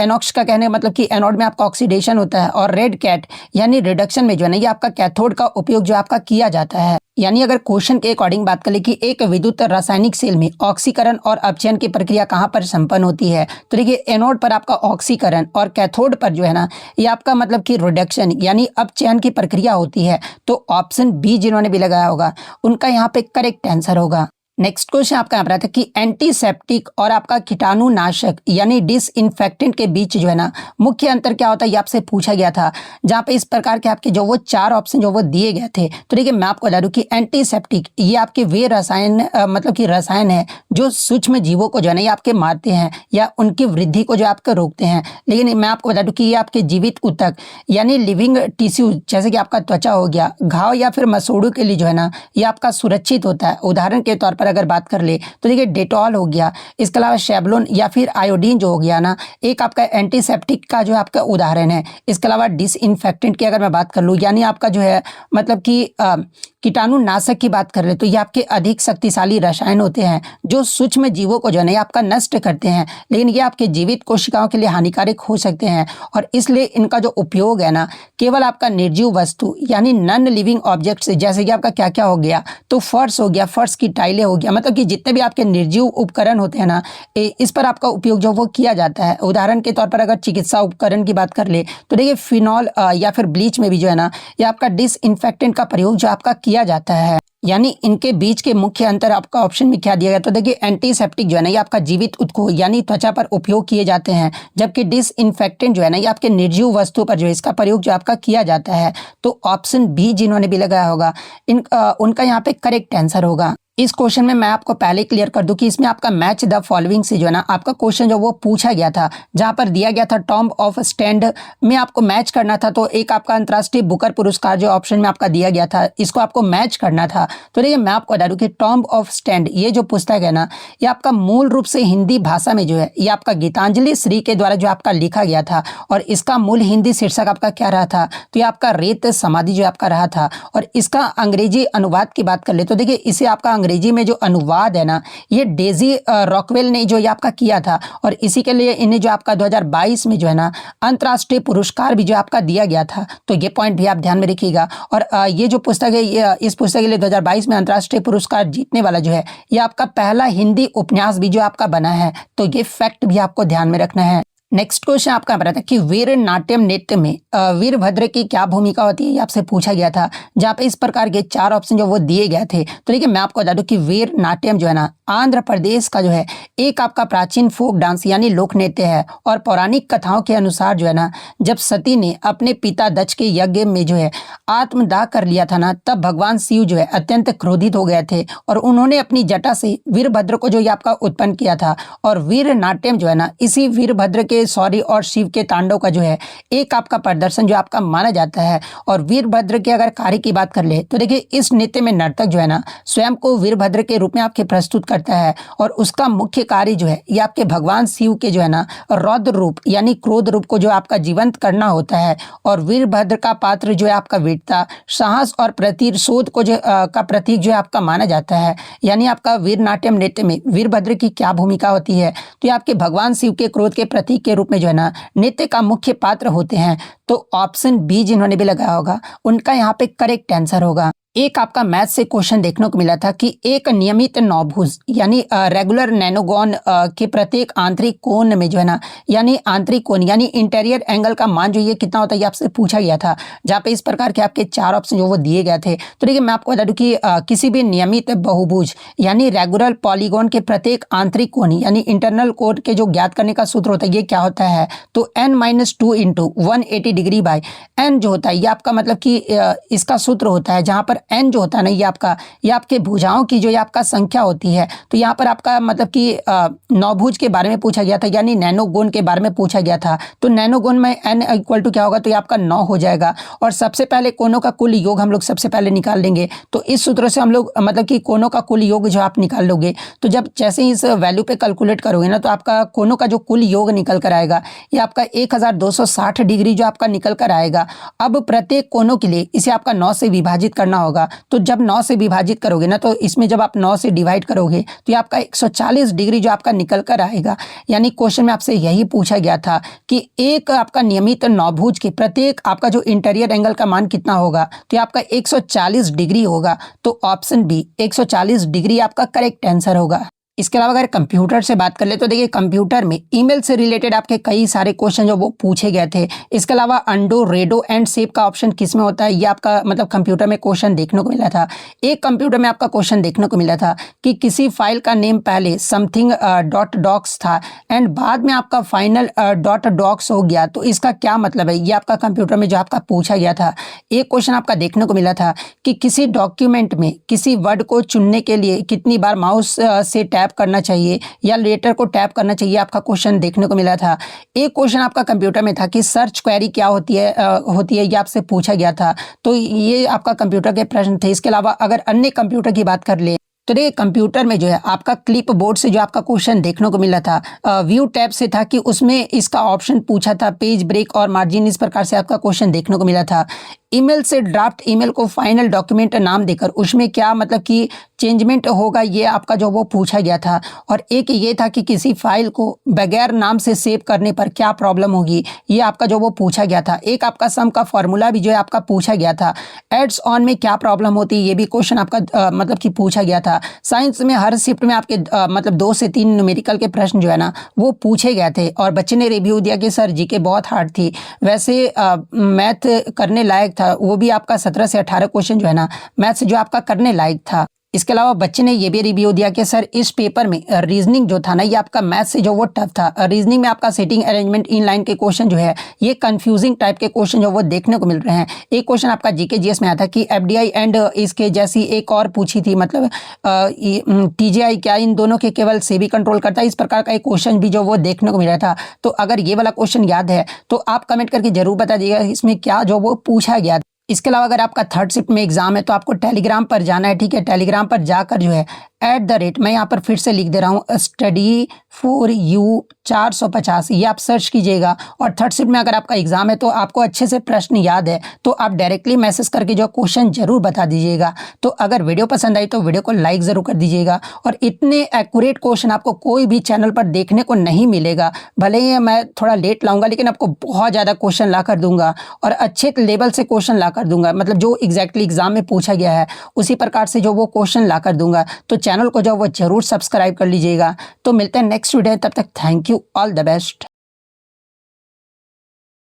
एनॉक्स का कहने का मतलब कि एनोड में आपका ऑक्सीडेशन होता है और रेड कैट यानी रिडक्शन में जो है ना ये आपका कैथोड का उपयोग जो आपका किया जाता है। यानी अगर क्वेश्चन के अकॉर्डिंग बात करें कि एक विद्युत रासायनिक सेल में ऑक्सीकरण और अपचयन की प्रक्रिया कहाँ पर संपन्न होती है, तो देखिए एनोड पर आपका ऑक्सीकरण और कैथोड पर जो है ना ये आपका मतलब कि रिडक्शन यानी अपचयन की प्रक्रिया होती है। तो ऑप्शन बी जिन्होंने भी लगाया होगा उनका यहाँ पे करेक्ट आंसर होगा। नेक्स्ट क्वेश्चन आपका यहाँ पर आता है कि एंटीसेप्टिक और आपका कीटाणुनाशक यानी डिसइंफेक्टेंट के बीच जो है ना मुख्य अंतर क्या होता है, ये आपसे पूछा गया था। जहाँ पे इस प्रकार के आपके जो वो चार ऑप्शन जो वो दिए गए थे। तो देखिए मैं आपको बता दूं कि एंटीसेप्टिक ये आपके वे रसायन मतलब कि रसायन है जो सूक्ष्म जीवों को जो है ना ये आपके मारते हैं या उनकी वृद्धि को जो आपके रोकते हैं। लेकिन मैं आपको बता दूं कि ये आपके जीवित ऊतक यानी लिविंग टिश्यू जैसे कि आपका त्वचा हो गया, घाव या फिर मसूड़ों के लिए जो है ना ये आपका सुरक्षित होता है। उदाहरण के तौर पर अगर बात कर ले तो देखिए डेटॉल हो गया, इसके अलावा शेवलोन या फिर आयोडीन जो हो गया ना एक आपका एंटीसेप्टिक का जो आपका उदाहरण है। इसके अलावा डिसइंफेक्टेंट की अगर मैं बात कर लूँ यानी आपका जो है मतलब कि कीटाणुनाशक की बात कर ले तो ये आपके अधिक शक्तिशाली रसायन होते हैं जो सूक्ष्म जीवों को जो है आपका नष्ट करते हैं, लेकिन ये आपके जीवित कोशिकाओं के लिए हानिकारक हो सकते हैं। और इसलिए इनका जो उपयोग है ना केवल आपका निर्जीव वस्तु यानी नॉन लिविंग ऑब्जेक्ट से, जैसे कि आपका क्या क्या हो गया, तो फर्श हो गया, फर्श की टाइलें हो गया, मतलब कि जितने भी आपके निर्जीव उपकरण होते हैं ना इस पर आपका उपयोग जो वो किया जाता है। उदाहरण के तौर पर अगर चिकित्सा उपकरण की बात कर ले तो देखिए फिनॉल या फिर ब्लीच में भी जो है ना ये आपका डिसइंफेक्टेंट का प्रयोग जो आपका किया जाता है। यानी इनके बीच के मुख्य अंतर आपका ऑप्शन में क्या दिया गया, तो देखिए एंटीसेप्टिक जो है ना ये आपका जीवित ऊतकों यानी त्वचा पर उपयोग किए जाते हैं, जबकि डिसइंफेक्टेंट जो है ना ये आपके निर्जीव वस्तु पर जो है इसका प्रयोग जो आपका किया जाता है। तो ऑप्शन बी जिन्होंने भी लगाया होगा उनका यहाँ पे करेक्ट आंसर होगा। इस क्वेश्चन में मैं आपको पहले क्लियर कर दूं कि इसमें आपका मैच द फॉलोइंग से जो है ना आपका क्वेश्चन जो वो पूछा गया था, जहां पर दिया गया था टॉम्ब ऑफ स्टैंड में आपको मैच करना था। तो एक आपका अंतर्राष्ट्रीय बुकर पुरस्कार जो ऑप्शन में आपका दिया गया था इसको आपको मैच करना था। तो देखिए मैं आपको बता दूं कि टॉम्ब ऑफ स्टैंड ये जो पुस्तक है ना ये आपका मूल रूप से हिंदी भाषा में जो है ये आपका गीतांजलि श्री के द्वारा जो आपका लिखा गया था और इसका मूल हिंदी शीर्षक आपका क्या रहा था, तो ये आपका रेत समाधि जो आपका रहा था। और इसका अंग्रेजी अनुवाद की बात कर ले तो देखिए इसे आपका अंग्रेजी में जो अनुवाद है ना ये डेजी रॉकवेल ने जो ये आपका किया था और इसी के लिए इन्हें जो आपका 2022 में जो है ना अंतर्राष्ट्रीय पुरस्कार भी जो आपका दिया गया था। तो ये पॉइंट भी आप ध्यान में रखिएगा। और ये जो पुस्तक है इस पुस्तक के लिए 2022 में अंतर्राष्ट्रीय पुरस्कार जीतने वाला जो है ये आपका पहला हिंदी उपन्यास भी जो आपका बना है। तो ये फैक्ट भी आपको ध्यान में रखना है। नेक्स्ट क्वेश्चन आपका बता था कि वीर नाट्यम नृत्य में वीरभद्र की क्या भूमिका होती है, ये आपसे पूछा गया था। जहाँ पे इस प्रकार के चार ऑप्शन जो वो दिए गए थे। तो देखिए मैं आपको बता दूं कि वीर नाट्यम जो है ना आंध्र प्रदेश का जो है एक आपका प्राचीन फोक डांस यानी लोक नृत्य है। और पौराणिक कथाओं के अनुसार जो है ना जब सती ने अपने पिता दक्ष के यज्ञ में जो है आत्मदाह कर लिया था ना तब भगवान शिव जो है अत्यंत क्रोधित हो गए थे और उन्होंने अपनी जटा से वीरभद्र को जो ये आपका उत्पन्न किया था। और वीर नाट्यम जो है ना इसी वीरभद्र के सौर्य और शिव के तांडव का जो है एक आपका प्रदर्शन जो आपका माना जाता है। और वीरभद्र के अगर कार्य की बात कर ले तो देखिए इस नृत्य में नर्तक जो है ना स्वयं को वीरभद्र के रूप में आपके प्रस्तुत करता है और उसका मुख्य कार्य जो है ये आपके भगवान शिव के जो है ना रौद्र रूप यानी क्रोध रूप को जो आपका जीवंत करना होता है। और वीरभद्र का पात्र जो है आपका वीरता, साहस और प्रतिशोध को जो का प्रतीक जो है आपका माना जाता है। यानी आपका वीर नाट्यम नृत्य में वीरभद्र की क्या भूमिका होती है, तो ये आपके भगवान शिव के क्रोध के प्रतीक के रूप में जो है ना नृत्य का मुख्य पात्र होते हैं? तो ऑप्शन बी जिन्होंने भी लगाया होगा उनका यहाँ पे करेक्ट आंसर होगा। एक आपका मैथ से क्वेश्चन देखने को मिला था कि एक नियमित नौभुज यानी रेगुलर नैनोगॉन के प्रत्येक आंतरिक कोण में जो है ना यानी आंतरिक कोण यानी इंटीरियर एंगल का मान जो ये कितना होता है ये आपसे पूछा गया था, जहाँ पे इस प्रकार के आपके 4 ऑप्शन जो वो दिए गए थे। तो देखिए मैं आपको बता दूं कि किसी भी नियमित बहुभुज यानी रेगुलर पॉलीगॉन के प्रत्येक आंतरिक कोण यानी इंटरनल कोण के जो ज्ञात करने का सूत्र होता है ये क्या होता है? तो n-2 into 180 degree by n जो होता है ये आपका मतलब कि इसका सूत्र होता है, जहाँ पर n जो होता है ना ये आपके भुजाओं की जो ये आपका संख्या होती है। तो यहाँ पर आपका मतलब कि नौभुज के बारे में पूछा गया था यानी नैनोगोन के बारे में पूछा गया था। तो नैनोगोन में n इक्वल टू क्या होगा? तो ये आपका 9 हो जाएगा। और सबसे पहले कोनों का कुल योग हम लोग सबसे पहले निकाल लेंगे। तो इस सूत्र से हम लोग मतलब कि कोनों का कुल योग जो आप निकाल लोगे, तो जब जैसे ही इस वैल्यू पे कैलकुलेट करोगे ना तो आपका कोनों का जो कुल योग निकल कर आएगा ये आपका 1260 डिग्री जो आपका निकल कर आएगा। अब प्रत्येक कोनों के लिए इसे आपका 9 से विभाजित करना होगा। तो जब 9 से विभाजित करोगे ना तो इसमें जब आप 9 से डिवाइड करोगे तो ये आपका 140 डिग्री जो आपका निकल कर आएगा। यानी क्वेश्चन में आपसे यही पूछा गया था कि एक आपका नियमित नौभुज के प्रत्येक आपका जो इंटीरियर एंगल का मान कितना होगा? तो ये आपका 140 डिग्री होगा। तो ऑप्शन बी 140 डिग्री आपका करेक्ट आंसर होगा। इसके अलावा अगर कंप्यूटर से बात कर ले तो देखिए कंप्यूटर में ईमेल से रिलेटेड आपके कई सारे क्वेश्चन जो वो पूछे गए थे। इसके अलावा अंडो, रेडो एंड सेव का ऑप्शन किस में होता है ये आपका मतलब कंप्यूटर में क्वेश्चन देखने को मिला था। एक कंप्यूटर में आपका क्वेश्चन देखने को मिला था कि किसी फाइल का नेम पहले समथिंग डॉट डॉक्स था एंड बाद में आपका फाइनल डॉट डॉक्स हो गया, तो इसका क्या मतलब है? ये आपका कंप्यूटर में जो आपका पूछा गया था। एक क्वेश्चन आपका देखने को मिला था कि किसी डॉक्यूमेंट में किसी वर्ड को चुनने के लिए कितनी बार माउस से टैप करना चाहिए या लेटर को टैप करना चाहिए, आपका क्वेश्चन देखने को मिला था। एक क्वेश्चन आपका कंप्यूटर में था कि सर्च क्वेरी क्या होती है ये आपसे पूछा गया था। तो ये आपका कंप्यूटर के प्रश्न थे। इसके अलावा अगर अन्य कंप्यूटर की बात कर ले तो देखिए कंप्यूटर में जो है आपका क्लिप बोर्ड से जो आपका क्वेश्चन देखने को मिला था व्यू टैब से था कि उसमें इसका ऑप्शन पूछा था पेज ब्रेक और मार्जिन, इस प्रकार से आपका क्वेश्चन देखने को मिला था। ईमेल से ड्राफ्ट ईमेल को फाइनल डॉक्यूमेंट नाम देकर उसमें क्या मतलब कि चेंजमेंट होगा ये आपका जो वो पूछा गया था। और एक ये था कि किसी फाइल को बगैर नाम से सेव करने पर क्या प्रॉब्लम होगी, ये आपका जो वो पूछा गया था। एक आपका सम का फॉर्मूला भी जो है आपका पूछा गया था। एड्स ऑन में क्या प्रॉब्लम होती है ये भी क्वेश्चन आपका मतलब कि पूछा गया था। साइंस में हर शिफ्ट में आपके मतलब 2 से 3 न्यूमेरिकल के प्रश्न जो है ना वो पूछे गए थे और बच्चे ने रिव्यू दिया कि सर जीके बहुत हार्ड थी। वैसे मैथ करने लायक था, वो भी आपका 17 से 18 क्वेश्चन जो है ना मैथ्स जो आपका करने लायक था। इसके अलावा बच्चे ने ये भी रिव्यू दिया कि सर इस पेपर में रीजनिंग जो था ना ये आपका मैथ से जो वो टफ था। रीजनिंग में आपका सेटिंग अरेंजमेंट इन लाइन के क्वेश्चन जो है ये कंफ्यूजिंग टाइप के क्वेश्चन जो वो देखने को मिल रहे हैं। एक क्वेश्चन आपका जीके जीएस में आया था कि एफडीआई एंड इसके जैसी एक और पूछी थी मतलब टीजीआई क्या इन दोनों के केवल सेबी कंट्रोल करता है, इस प्रकार का एक क्वेश्चन भी जो वो देखने को मिल रहा था। तो अगर ये वाला क्वेश्चन याद है तो आप कमेंट करके जरूर बता दीजिएगा इसमें क्या जो वो पूछा गया। इसके अलावा अगर आपका थर्ड शिफ्ट में एग्जाम है तो आपको टेलीग्राम पर जाना है, ठीक है। टेलीग्राम पर जाकर जो है मैं यहाँ पर फिर से लिख दे रहा हूँ स्टडी फॉर यू 450 ये आप सर्च कीजिएगा। और थर्ड शिफ्ट में अगर आपका एग्जाम है तो आपको अच्छे से प्रश्न याद है तो आप डायरेक्टली मैसेज करके जो क्वेश्चन जरूर बता दीजिएगा। तो अगर वीडियो पसंद आई तो वीडियो को लाइक जरूर कर दीजिएगा। और इतने एक्यूरेट क्वेश्चन आपको कोई भी चैनल पर देखने को नहीं मिलेगा। भले ही मैं थोड़ा लेट लाऊंगा लेकिन आपको बहुत ज़्यादा क्वेश्चन ला कर दूंगा और अच्छे लेवल से क्वेश्चन ला कर दूंगा, मतलब जो एग्जैक्टली एग्जाम में पूछा गया है उसी प्रकार से जो वो क्वेश्चन ला कर दूंगा। तो चैनल को जो वो जरूर सब्सक्राइब कर लीजिएगा। तो मिलते हैं नेक्स्ट वीडियो, तब तक thank you, all the best.